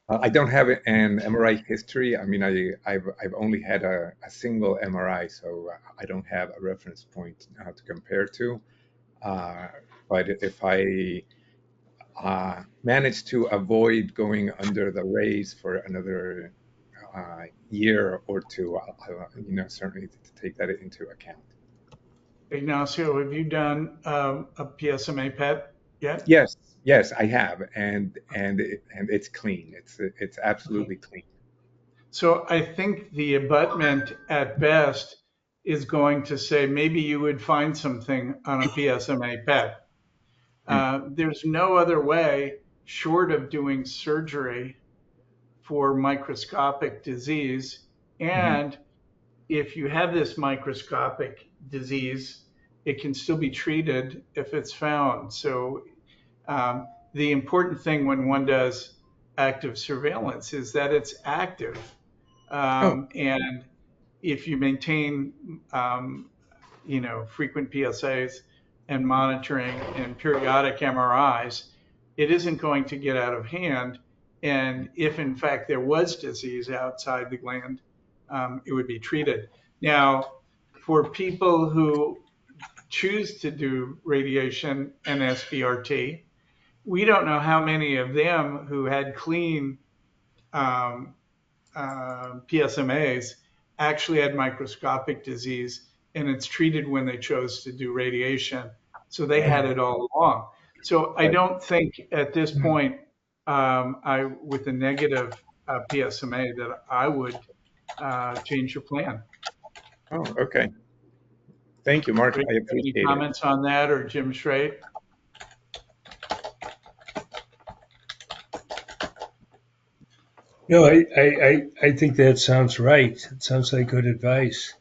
I don't have an MRI history. I mean, I've only had a single MRI, so I don't have a reference point to compare to. But if I manage to avoid going under the rays for another year or two, I'll certainly take that into account. Ignacio, have you done a PSMA PET yet? Yes, yes, I have, and it's clean. It's absolutely clean. So I think the abutment at best is going to say maybe you would find something on a PSMA PET. There's no other way short of doing surgery for microscopic disease. And if you have this microscopic disease, it can still be treated if it's found. So the important thing when one does active surveillance is that it's active. Oh, And if you maintain, frequent PSAs and monitoring and periodic MRIs, it isn't going to get out of hand. And if in fact there was disease outside the gland, it would be treated. Now, for people who choose to do radiation and SBRT, we don't know how many of them who had clean um, PSMAs actually had microscopic disease, and it's treated when they chose to do radiation. So they had it all along. So I don't think at this point, with a negative PSMA, that I would change your plan. oh, okay. Thank you, Mark. I Any appreciate it. comments on that, or Jim Schreit? No, I think that sounds right. It sounds like good advice.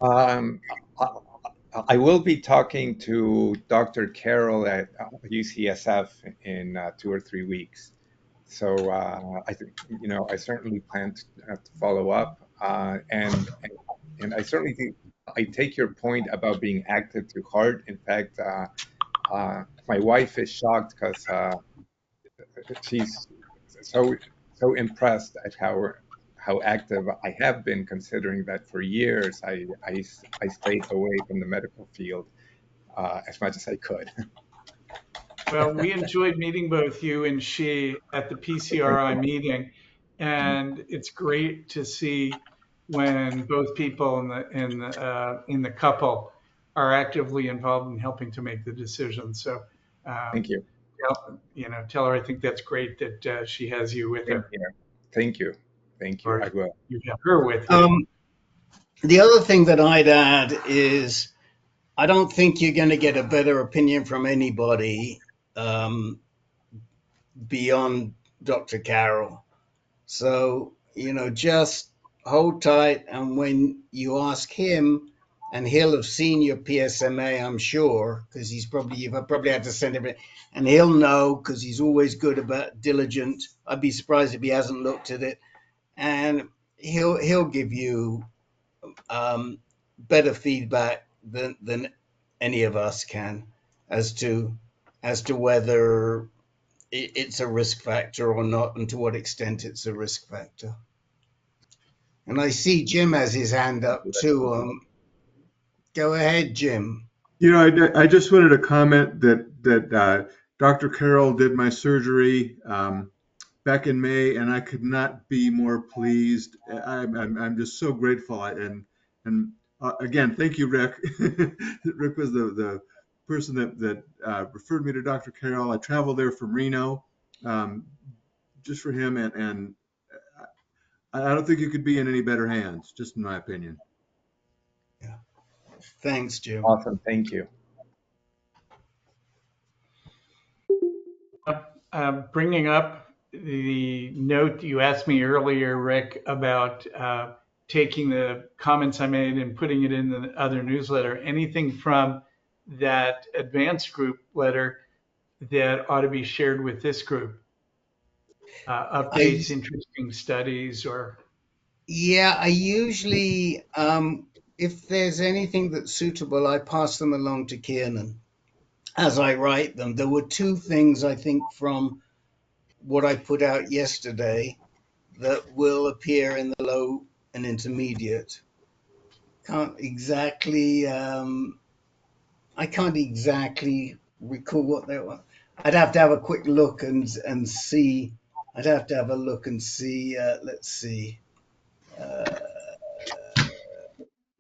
Um, I will be talking to Dr. Carroll at UCSF in 2 or 3 weeks. So I think, I certainly plan to follow up. And I certainly think I take your point about being active to heart. In fact, my wife is shocked because she's so impressed at how active I have been, considering that for years I stayed away from the medical field as much as I could. Well, we enjoyed meeting both you and she at the PCRI meeting, and it's great to see when both people in the couple are actively involved in helping to make the decision. So, Thank you. tell her I think that's great that she has you with Same her, here. Thank you. Thank you. or I will. you have her with you. The other thing that I'd add is I don't think you're going to get a better opinion from anybody beyond Dr. Carroll. So, just hold tight. And when you ask him, and he'll have seen your PSMA, I'm sure, because you've probably had to send him, and he'll know because he's always good about diligent. I'd be surprised if he hasn't looked at it, and he'll give you better feedback than any of us can as to whether it's a risk factor or not, and to what extent it's a risk factor. And I see Jim has his hand up too. Go ahead, Jim. I just wanted to comment that Dr. Carroll did my surgery back in May, and I could not be more pleased. I'm just so grateful. And again, thank you, Rick. Rick was the person that referred me to Dr. Carroll. I traveled there from Reno just for him, and I don't think you could be in any better hands, just in my opinion. Yeah. Thanks, Jim. Awesome. Thank you. Bringing up the note you asked me earlier, Rick, about taking the comments I made and putting it in the other newsletter, anything from that advanced group letter that ought to be shared with this group? Updates, interesting studies, or? Yeah, I usually, if there's anything that's suitable, I pass them along to Kiernan as I write them. There were two things I think from what I put out yesterday that will appear in the low and intermediate. I can't exactly recall what they were. I'd have to have a quick look and see. I'd have to have a look and see. Let's see.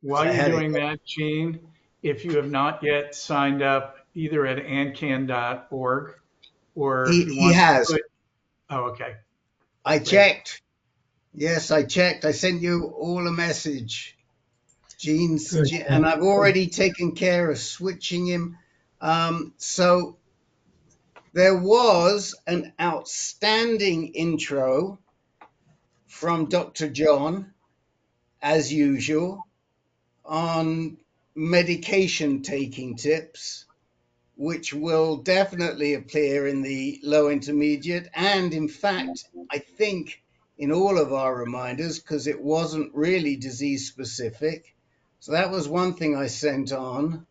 While I you're had it. doing that, Gene, if you have not yet signed up either at ancan.org or if you He want to has. put, oh, okay. I Great. checked. Yes, I checked. I sent you all a message. Gene's, Good. and I've already taken care of switching him. So there was an outstanding intro from Dr. John, as usual, on medication taking tips, which will definitely appear in the low intermediate. And in fact, I think in all of our reminders, because it wasn't really disease specific. So that was one thing I sent on.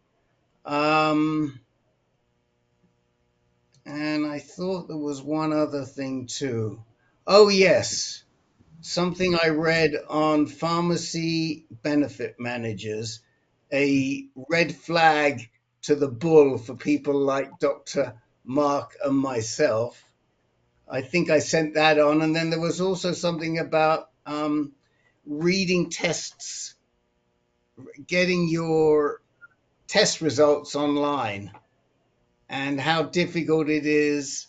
And I thought there was one other thing too. Oh, yes. Something I read on pharmacy benefit managers, a red flag to the bull for people like Dr. Mark and myself. I think I sent that on. And then there was also something about reading tests, getting your test results online, and how difficult it is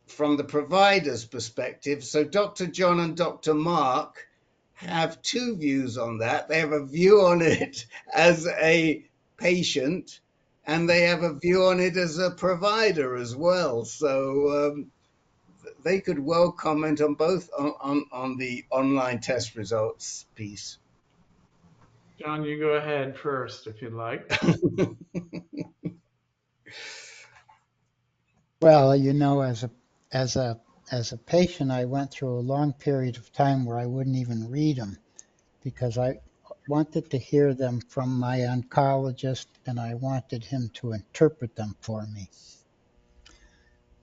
from the provider's perspective. So Dr. John and Dr. Mark have two views on that. They have a view on it as a patient, and they have a view on it as a provider as well. So they could well comment on both on the online test results piece. John, you go ahead first if you'd like. Well, you know, as a patient, I went through a long period of time where I wouldn't even read them because I wanted to hear them from my oncologist and I wanted him to interpret them for me.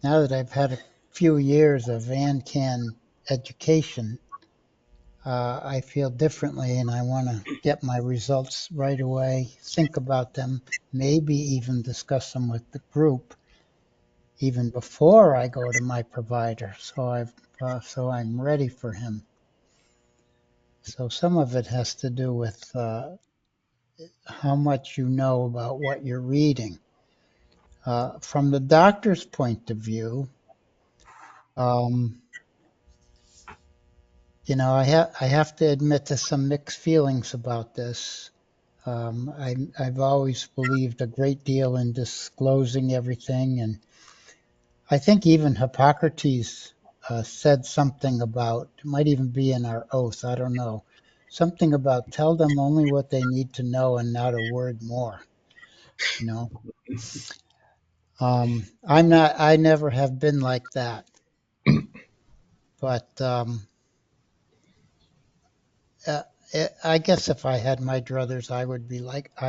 Now that I've had a few years of AnCan education, I feel differently and I want to get my results right away, think about them, maybe even discuss them with the group even before I go to my provider. So I'm ready for him. So some of it has to do with how much you know about what you're reading. From the doctor's point of view, you know, I have to admit to some mixed feelings about this. I've always believed a great deal in disclosing everything, and I think even Hippocrates said something about, it might even be in our oath, I don't know, something about tell them only what they need to know and not a word more, you know. I never have been like that, but uh, I guess if I had my druthers, I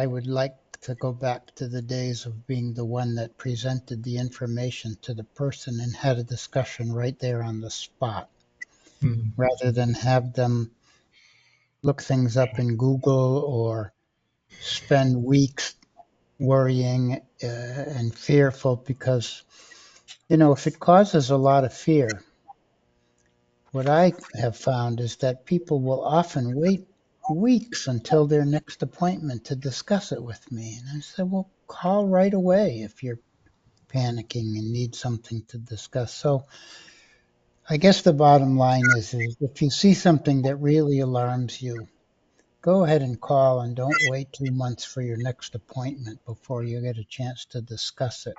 would like to go back to the days of being the one that presented the information to the person and had a discussion right there on the spot, rather than have them look things up in Google or spend weeks worrying and fearful because, you know, if it causes a lot of fear, what I have found is that people will often wait weeks until their next appointment to discuss it with me. And I said, well, call right away if you're panicking and need something to discuss. So I guess the bottom line is if you see something that really alarms you, go ahead and call and don't wait 2 months for your next appointment before you get a chance to discuss it.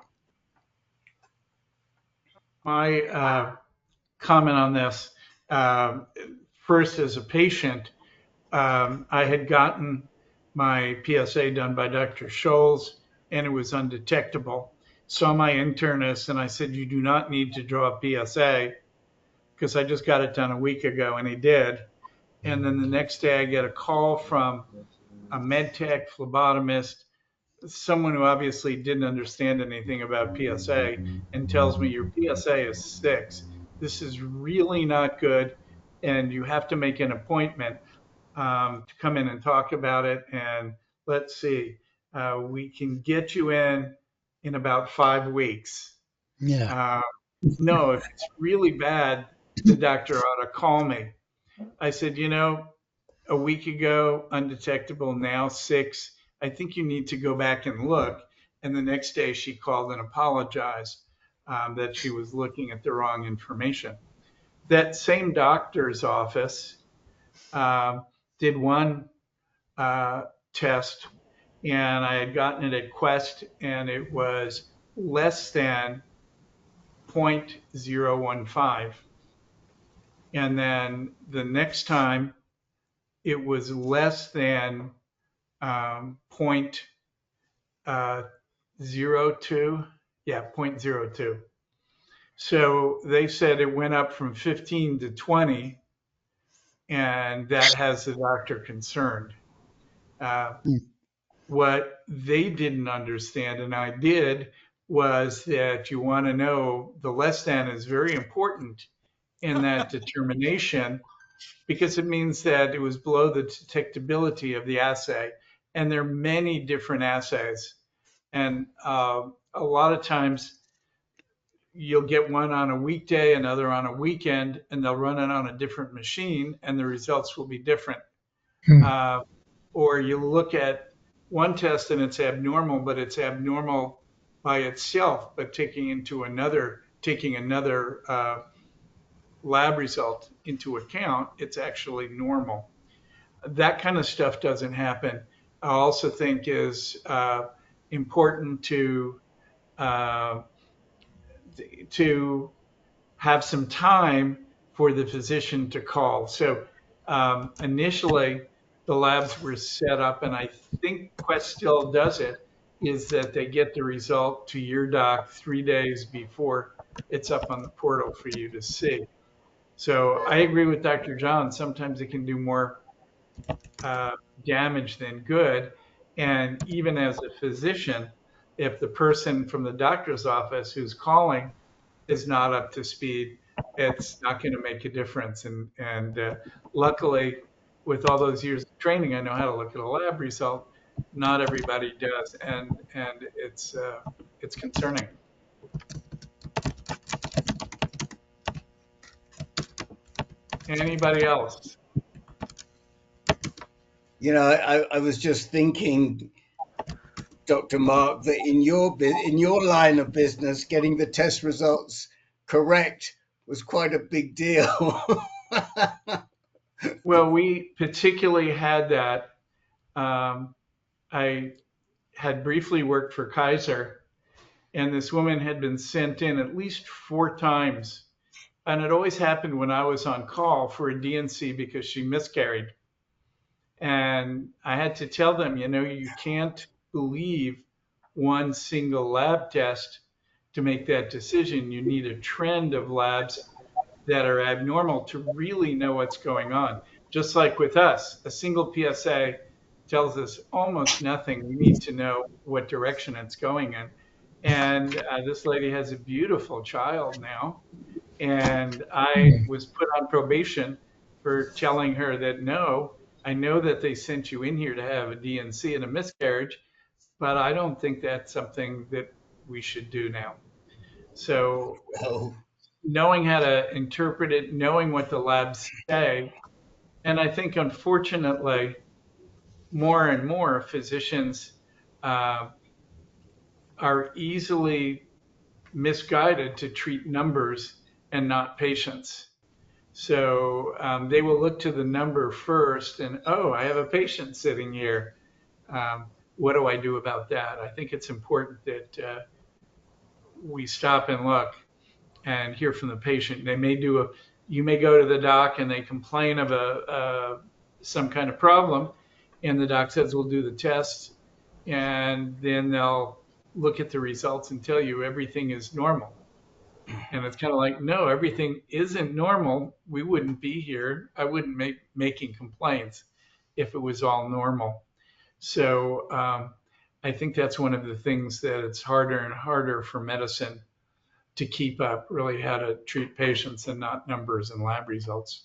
My comment on this, first as a patient, I had gotten my PSA done by Dr. Scholes and it was undetectable. Saw my internist and I said, you do not need to draw a PSA because I just got it done a week ago and he did. And then the next day I get a call from a med tech phlebotomist, someone who obviously didn't understand anything about PSA, and tells me your PSA is 6. This is really not good. And you have to make an appointment to come in and talk about it. And let's see, we can get you in about 5 weeks. Yeah. No, if it's really bad, the doctor ought to call me. I said, a week ago, undetectable, now 6. I think you need to go back and look. And the next day she called and apologized that she was looking at the wrong information. That same doctor's office did one test, and I had gotten it at Quest, and it was less than 0.015. And then the next time it was less than 0.02. Yeah, 0.02. So they said it went up from 15 to 20, and that has the doctor concerned. What they didn't understand, and I did, was that you want to know the less than is very important in that determination because it means that it was below the detectability of the assay. And there are many different assays. And a lot of times you'll get one on a weekday, another on a weekend, and they'll run it on a different machine and the results will be different. Or you look at one test and it's abnormal, but it's abnormal by itself, but taking another lab result into account, it's actually normal. That kind of stuff doesn't happen. I also think is important to have some time for the physician to call. So initially, the labs were set up, and I think Quest still does it, is that they get the result to your doc 3 days before it's up on the portal for you to see. So I agree with Dr. John. Sometimes it can do more damage than good. And even as a physician, if the person from the doctor's office who's calling is not up to speed, it's not going to make a difference. And luckily, with all those years of training, I know how to look at a lab result. Not everybody does, and it's concerning. Anybody else? I was just thinking, Dr. Mark, that in your line of business, getting the test results correct was quite a big deal. Well, we particularly had that. I had briefly worked for Kaiser, and this woman had been sent in at least 4 times. And it always happened when I was on call for a DNC because she miscarried. And I had to tell them, you can't believe one single lab test to make that decision. You need a trend of labs that are abnormal to really know what's going on. Just like with us, a single PSA tells us almost nothing. We need to know what direction it's going in. And this lady has a beautiful child now. And I was put on probation for telling her that, no, I know that they sent you in here to have a DNC and a miscarriage, but I don't think that's something that we should do now. So knowing how to interpret it, knowing what the labs say, and I think unfortunately, more and more physicians are easily misguided to treat numbers and not patients. So they will look to the number first and, oh, I have a patient sitting here. What do I do about that? I think it's important that we stop and look and hear from the patient. You may go to the doc and they complain of some kind of problem, and the doc says, we'll do the test, and then they'll look at the results and tell you everything is normal. And it's kind of like, no, everything isn't normal. We wouldn't be here. I wouldn't make making complaints if it was all normal. So I think that's one of the things that it's harder and harder for medicine to keep up, really how to treat patients and not numbers and lab results.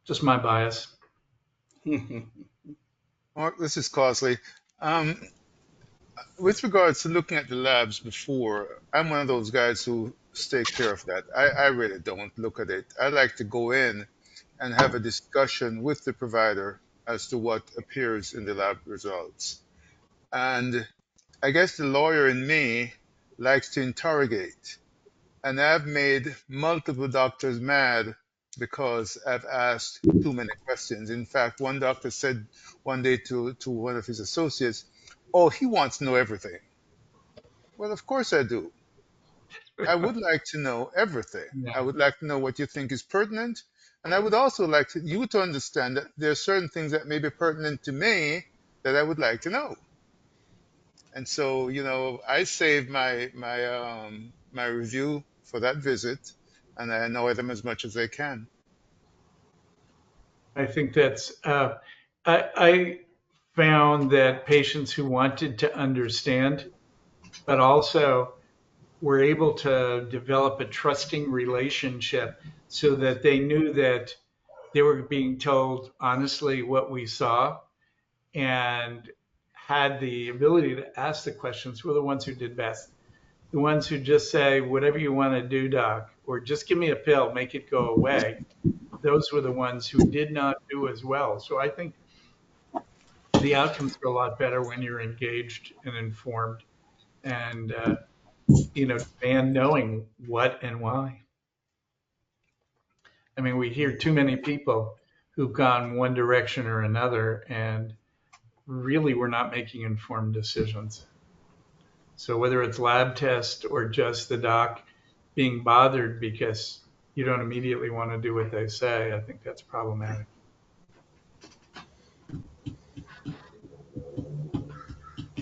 Just my bias. Mark, this is Causely. With regards to looking at the labs before, I'm one of those guys who stay clear of that. I really don't look at it. I like to go in and have a discussion with the provider as to what appears in the lab results. And I guess the lawyer in me likes to interrogate. And I've made multiple doctors mad because I've asked too many questions. In fact, one doctor said one day to one of his associates, oh, he wants to know everything. Well, of course I do. I would like to know everything. Yeah. I would like to know what you think is pertinent. And I would also like you to understand that there are certain things that may be pertinent to me that I would like to know. And so, I saved my review for that visit, and I annoy them as much as I can. I think that's, I found that patients who wanted to understand, but also were able to develop a trusting relationship so that they knew that they were being told honestly what we saw and had the ability to ask the questions were the ones who did best. The ones who just say, whatever you want to do, doc, or just give me a pill, make it go away. Those were the ones who did not do as well. So I think the outcomes are a lot better when you're engaged and informed and, and knowing what and why. I mean, we hear too many people who've gone one direction or another, and really we're not making informed decisions. So whether it's lab test or just the doc being bothered because you don't immediately want to do what they say, I think that's problematic.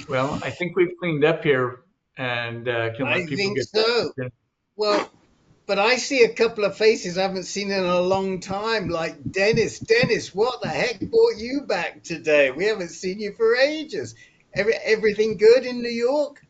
Well, I think we've cleaned up here and can I let people think get so. back. Well, but I see a couple of faces I haven't seen in a long time, like Dennis. Dennis, what the heck brought you back today? We haven't seen you for ages. Everything good in New York?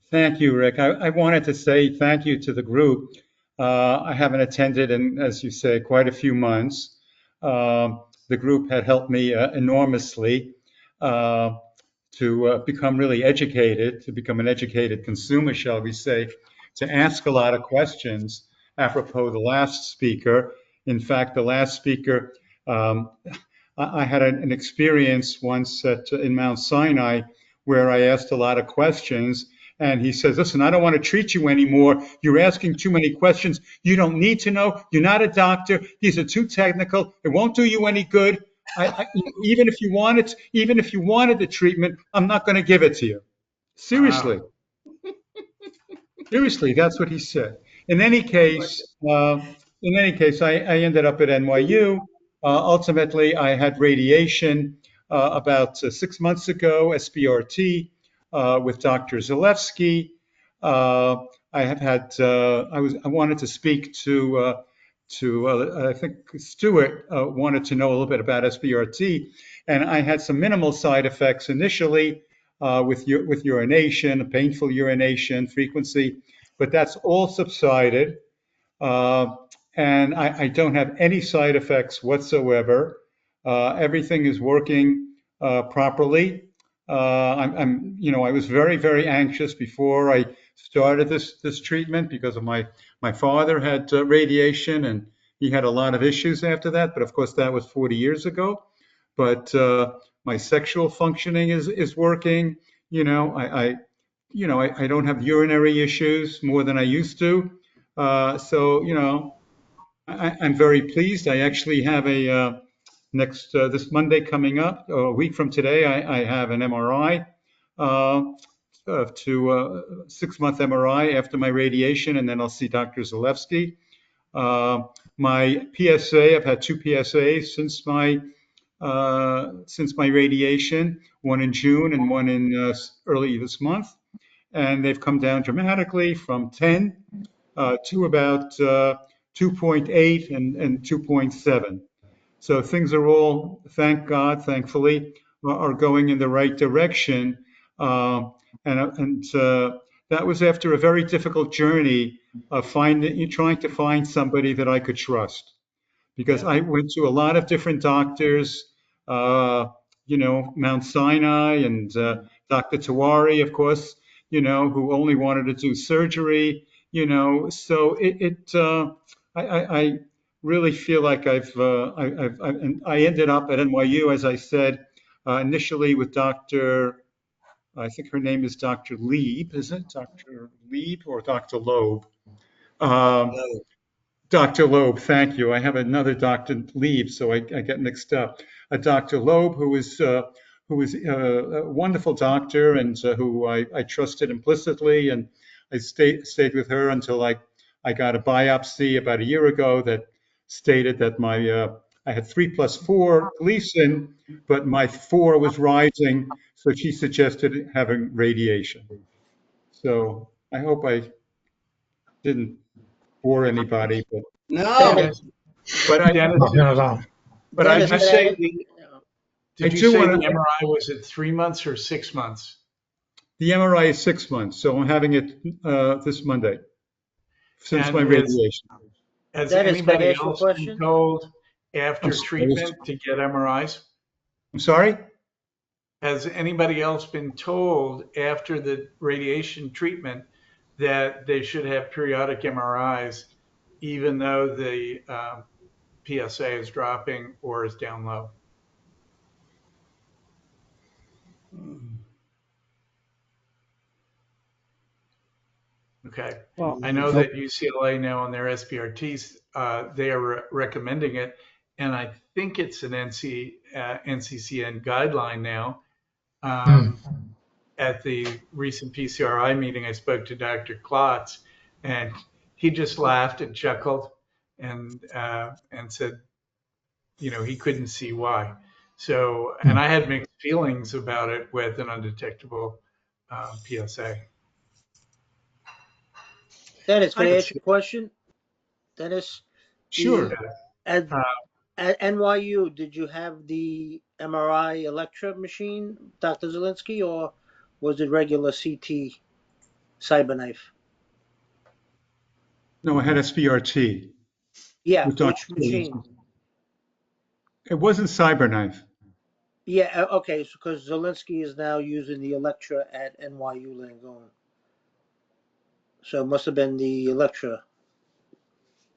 Thank you, Rick. I wanted to say thank you to the group. I haven't attended in, as you say, quite a few months. The group had helped me enormously to become really educated, to become an educated consumer, shall we say, to ask a lot of questions apropos the last speaker. In fact, the last speaker, I had an experience once in Mount Sinai where I asked a lot of questions. And he says, listen, I don't want to treat you anymore. You're asking too many questions. You don't need to know. You're not a doctor. These are too technical. It won't do you any good. Even if you wanted the treatment, I'm not going to give it to you. Seriously. Wow. Seriously, that's what he said. In any case, I ended up at NYU. Ultimately, I had radiation about 6 months ago, SBRT, with Dr. Zalewski. I have had. I wanted to speak to. I think Stuart wanted to know a little bit about SBRT, and I had some minimal side effects initially with urination, painful urination frequency, but that's all subsided. And I don't have any side effects whatsoever. Everything is working properly. I was very, very anxious before I started this treatment because of my father had radiation and he had a lot of issues after that. But of course, that was 40 years ago. But my sexual functioning is working. I don't have urinary issues more than I used to. So, I'm very pleased. I actually have a this Monday coming up, a week from today, I have an MRI, to 6-month MRI after my radiation, and then I'll see Dr. Zalewski. My PSA, I've had 2 PSAs since my radiation, one in June and one in early this month, and they've come down dramatically from 10 to about 2.8 and 2.7. So things are all, thank God, thankfully, are going in the right direction. And that was after a very difficult journey of trying to find somebody that I could trust, because I went to a lot of different doctors, uh, Mount Sinai and Dr. Tawari, of course, who only wanted to do surgery, so I really feel like and I ended up at NYU, as I said, initially with I think her name is Dr. Lieb, is it? Dr. Lieb or Dr. Loeb? Um, No. Dr. Loeb, thank you. I have another Dr. Lieb, so I get mixed up. A Dr. Loeb, who is a wonderful doctor and who I trusted implicitly, and I stayed with her until I got a biopsy about a year ago that stated that I had 3+4 Gleason, but my 4 was rising, so she suggested having radiation. So I hope I didn't bore anybody, but No. Dennis, I Dennis, but I Dennis, did you can just say I, I did you do say want the to. MRI was at 3 months or 6 months? The MRI is 6 months, so I'm having it this Monday since my And radiation. has Dennis, can I anybody ask you a else been question? told I'm after sorry. treatment to get MRIs? I'm sorry. Has anybody else been told after the radiation treatment that they should have periodic MRIs, even though the PSA is dropping or is down low? Okay. Well, I know Nope. that UCLA now on their SBRTs, they are recommending it. And I think it's an NCCN guideline now. At the recent PCRI meeting, I spoke to Dr. Klotz, and he just laughed and chuckled and said, he couldn't see why. So, and I had mixed feelings about it with an undetectable PSA. Dennis, can I, I ask you a question? Dennis, the sure. at Uh, at NYU, did you have the MRI Electra machine, Dr. Zelinsky, or was it regular CT CyberKnife? No, I had SBRT Yeah, with Dr. which machine? It wasn't CyberKnife. Yeah, okay, so because Zelinsky is now using the Electra at NYU Langone. So it must have been the Electra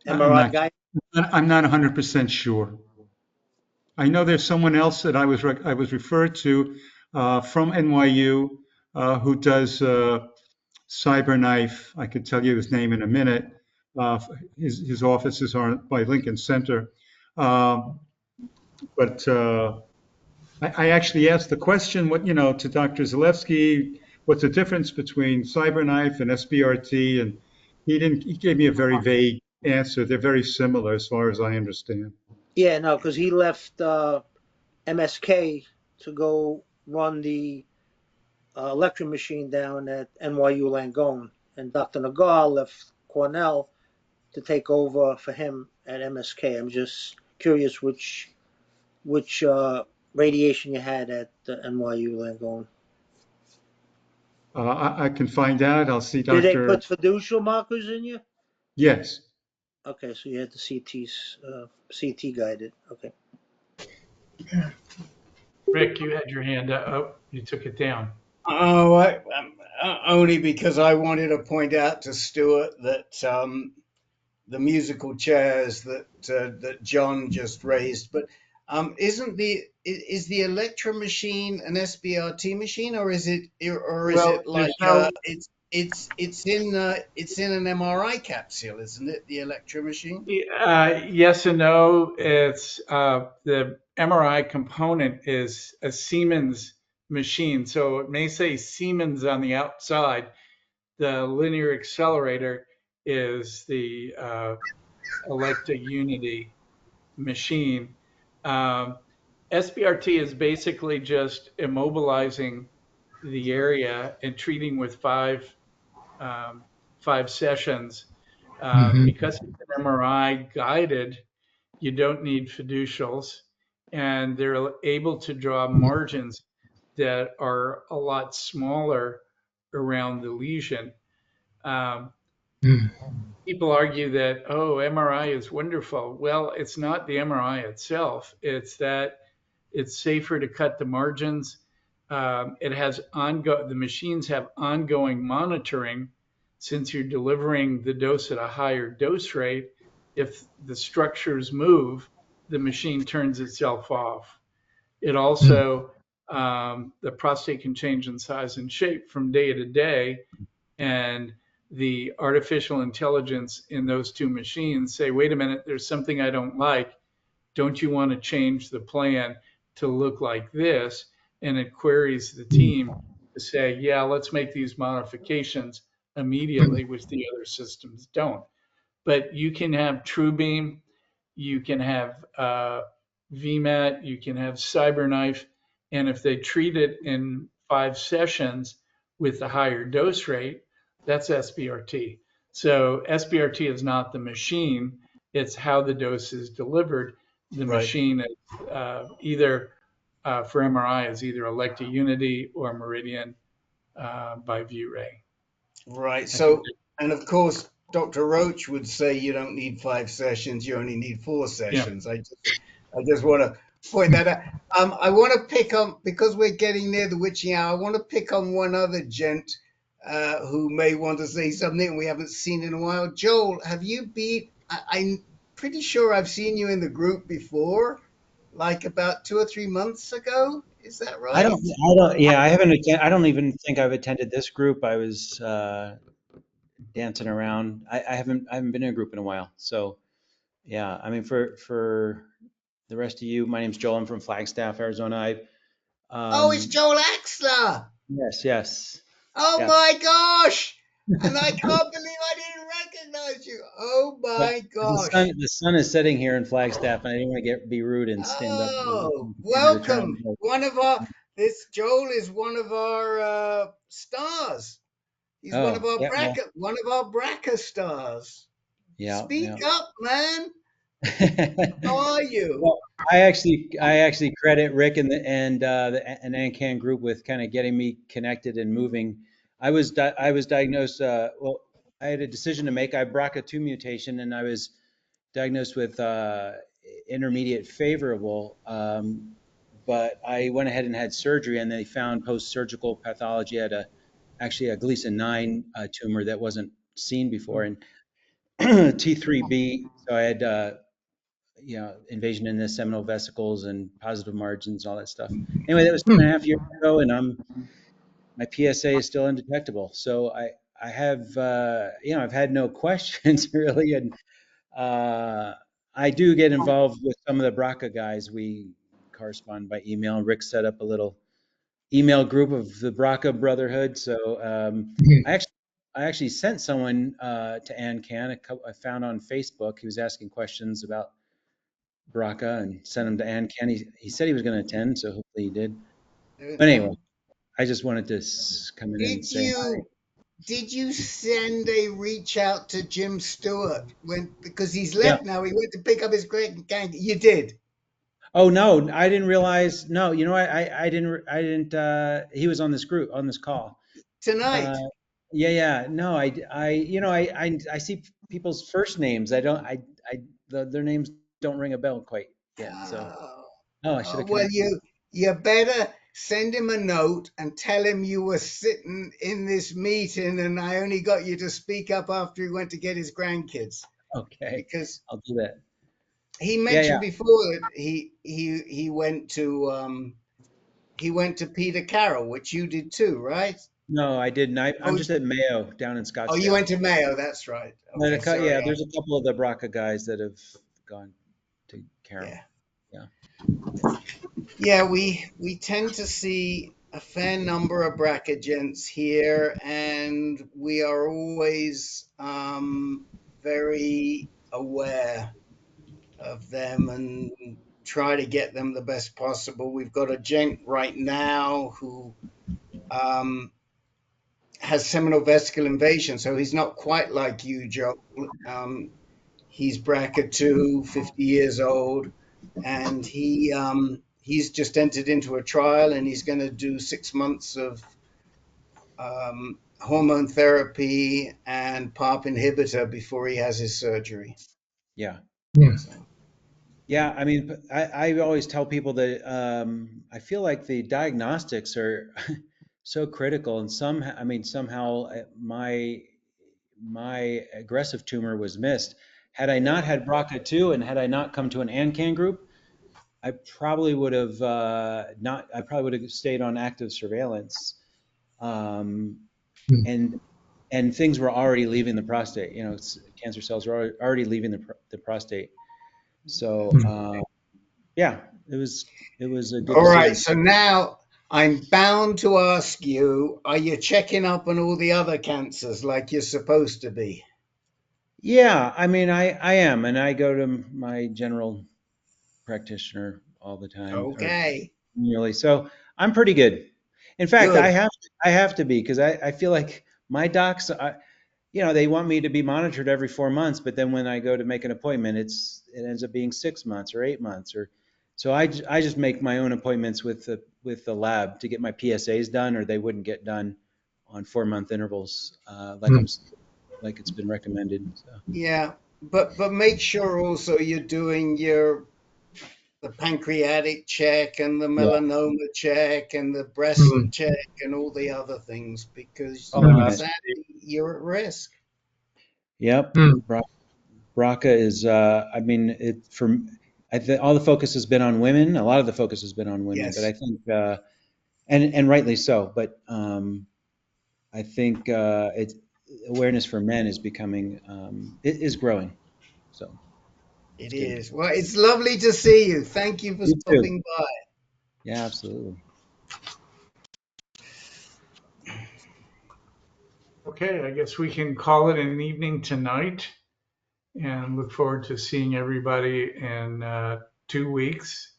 I'm MRI not. guy. I'm not 100% sure. I know there's someone else that I was referred to from NYU who does CyberKnife. I could tell you his name in a minute. Uh, his offices are by Lincoln Center. But I actually asked the question, to Dr. Zalewski, what's the difference between CyberKnife and SBRT? And he gave me a very vague answer. They're very similar as far as I understand. Yeah, no, because he left MSK to go run the Electra machine down at NYU Langone, and Dr. Nagar left Cornell to take over for him at MSK. I'm just curious which radiation you had at NYU Langone. I can find out. I'll see Did they Dr. put fiducial markers in you? Yes. Okay, so you had the CT guided. Okay. Rick, you had your hand up. Oh, you took it down. Oh, only because I wanted to point out to Stuart that the musical chairs that John just raised, but is the Electra machine an SBRT machine, or is it Well, like there's no it's it's in an MRI capsule, isn't it? The electro machine. Yes and no. It's the MRI component is a Siemens machine, so it may say Siemens on the outside. The linear accelerator is the Electa Unity machine. Um, SBRT is basically just immobilizing the area and treating with um, 5 sessions. Because it's an MRI guided, you don't need fiducials, and they're able to draw margins that are a lot smaller around the lesion. Um, People argue that, oh, MRI is wonderful. Well, it's not the MRI itself. It's that it's safer to cut the margins. The machines have ongoing monitoring since you're delivering the dose at a higher dose rate. If the structures move, the machine turns itself off. It also, the prostate can change in size and shape from day to day, and the artificial intelligence in those two machines say, wait a minute, there's something I don't like. Don't you want to change the plan to look like this? And it queries the team to say, yeah, let's make these modifications immediately, which the other systems don't. But you can have TrueBeam, you can have VMAT, you can have CyberKnife, and if they treat it in 5 sessions with the higher dose rate, that's SBRT. So SBRT is not the machine, it's how the dose is delivered. The Right. machine is either for MRI is either Electa Unity or Meridian by ViewRay. Right. So, and of course, Dr. Roach would say you don't need 5 sessions, you only need 4 sessions. Yeah. I just want to point that out. I want to pick on, because we're getting near the witching hour, I want to pick on one other gent who may want to say something we haven't seen in a while. Joel, have you been, I'm pretty sure I've seen you in the group before, like about 2 or 3 months ago. Is that right? Yeah, I haven't, I don't even think I've attended this group. I was dancing around. I haven't been in a group in a while. So yeah, I mean, for the rest of you, my name's Joel. I'm from Flagstaff, Arizona. Oh, it's Joel Axler. Yes. Oh Yeah. my gosh! And I can't believe I didn't recognize you. Oh my gosh! The sun is setting here in Flagstaff, and I didn't want to be rude and stand up. Oh, welcome. This Joel is one of our stars. He's one of our yeah, well, BRCA stars. yeah. Speak up, man. How are you? Well, I actually credit Rick and an AnCan group with kind of getting me connected and moving. I was diagnosed. Well, I had a decision to make. I have BRCA2 mutation, and I was diagnosed with intermediate favorable. But I went ahead and had surgery, and they found post-surgical pathology at actually a Gleason 9 tumor that wasn't seen before, and T3B. So I had invasion in the seminal vesicles and positive margins, all that stuff. Anyway, that was 2.5 years ago, and my PSA is still undetectable. So I have I've had no questions really, and I do get involved with some of the BRCA guys. We correspond by email. Rick set up a little email group of the BRCA Brotherhood. So I actually sent someone to AnCan. I found on Facebook. He was asking questions about BRCA and sent him to AnCan. He said he was going to attend, so hopefully he did. But anyway, I just wanted to come in and say hi. Did you send a reach out to Jim Stuart because he's left now? He went to pick up his gang. You did. Oh no, I didn't realize. No, you know what? I didn't. He was on this call tonight. Yeah. No, I see people's first names. Their names don't ring a bell quite yet. So, I should have. Well, you better send him a note and tell him you were sitting in this meeting, and I only got you to speak up after he went to get his grandkids. Okay. Because I'll do that. He mentioned before that he went to Peter Carroll, which you did too, right? No, I didn't. I'm Oh, just at Mayo down in oh, you Scottsdale. went to Mayo. That's right. And Okay, sorry. yeah, there's a couple of the BRCA guys that have gone to Carroll. Yeah. Yeah. Yeah, we tend to see a fair number of BRCA gents here, and we are always very aware of them and try to get them the best possible. We've got a gent right now who um, has seminal vesicle invasion, so he's not quite like you, Joe. He's BRCA2, 50 years old, and he's just entered into a trial, and he's going to do 6 months of hormone therapy and PARP inhibitor before he has his surgery. Yeah. So, Yeah. I mean, I always tell people that I feel like the diagnostics are so critical, and somehow my aggressive tumor was missed. Had I not had BRCA2 and had I not come to an AnCan group, I probably would have not. I probably would have stayed on active surveillance, um, and things were already leaving the prostate. You know, cancer cells were already leaving the prostate. So yeah, it was a good all right, decision. so now I'm bound to ask you, are you checking up on all the other cancers like you're supposed to be? Yeah, I mean, I am, and I go to my general practitioner all the time, or Okay, nearly. So I'm pretty good. In fact, good. I have to be because I feel like my docs, you know, they want me to be monitored every 4 months, but then when I go to make an appointment, it ends up being 6 months or 8 months or so. I just make my own appointments with the lab to get my PSAs done, or they wouldn't get done on 4 month intervals, like it's been recommended. So. Yeah, but make sure also you're doing the pancreatic check and the Yeah. melanoma check and the breast check and all the other things because Right. sadly you're at risk. Yep. BRCA is, I mean, all the focus has been on women. A lot of the focus has been on women, but I Yes, think, and rightly so, but I think awareness for men is becoming, it is growing. So it's it good. is. Well, it's lovely to see you. Thank you for You too. stopping by. Yeah, absolutely. Okay, I guess we can call it an evening tonight and look forward to seeing everybody in 2 weeks,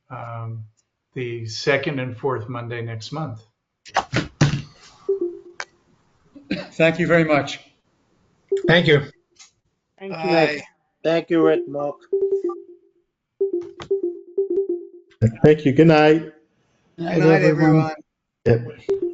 um, the second and fourth Monday next month. Thank you very much. Thank you. Thank you. Bye. Thank you, Rick, Mark. Thank you. Good night. Good Night, night, everyone. everyone. Yep.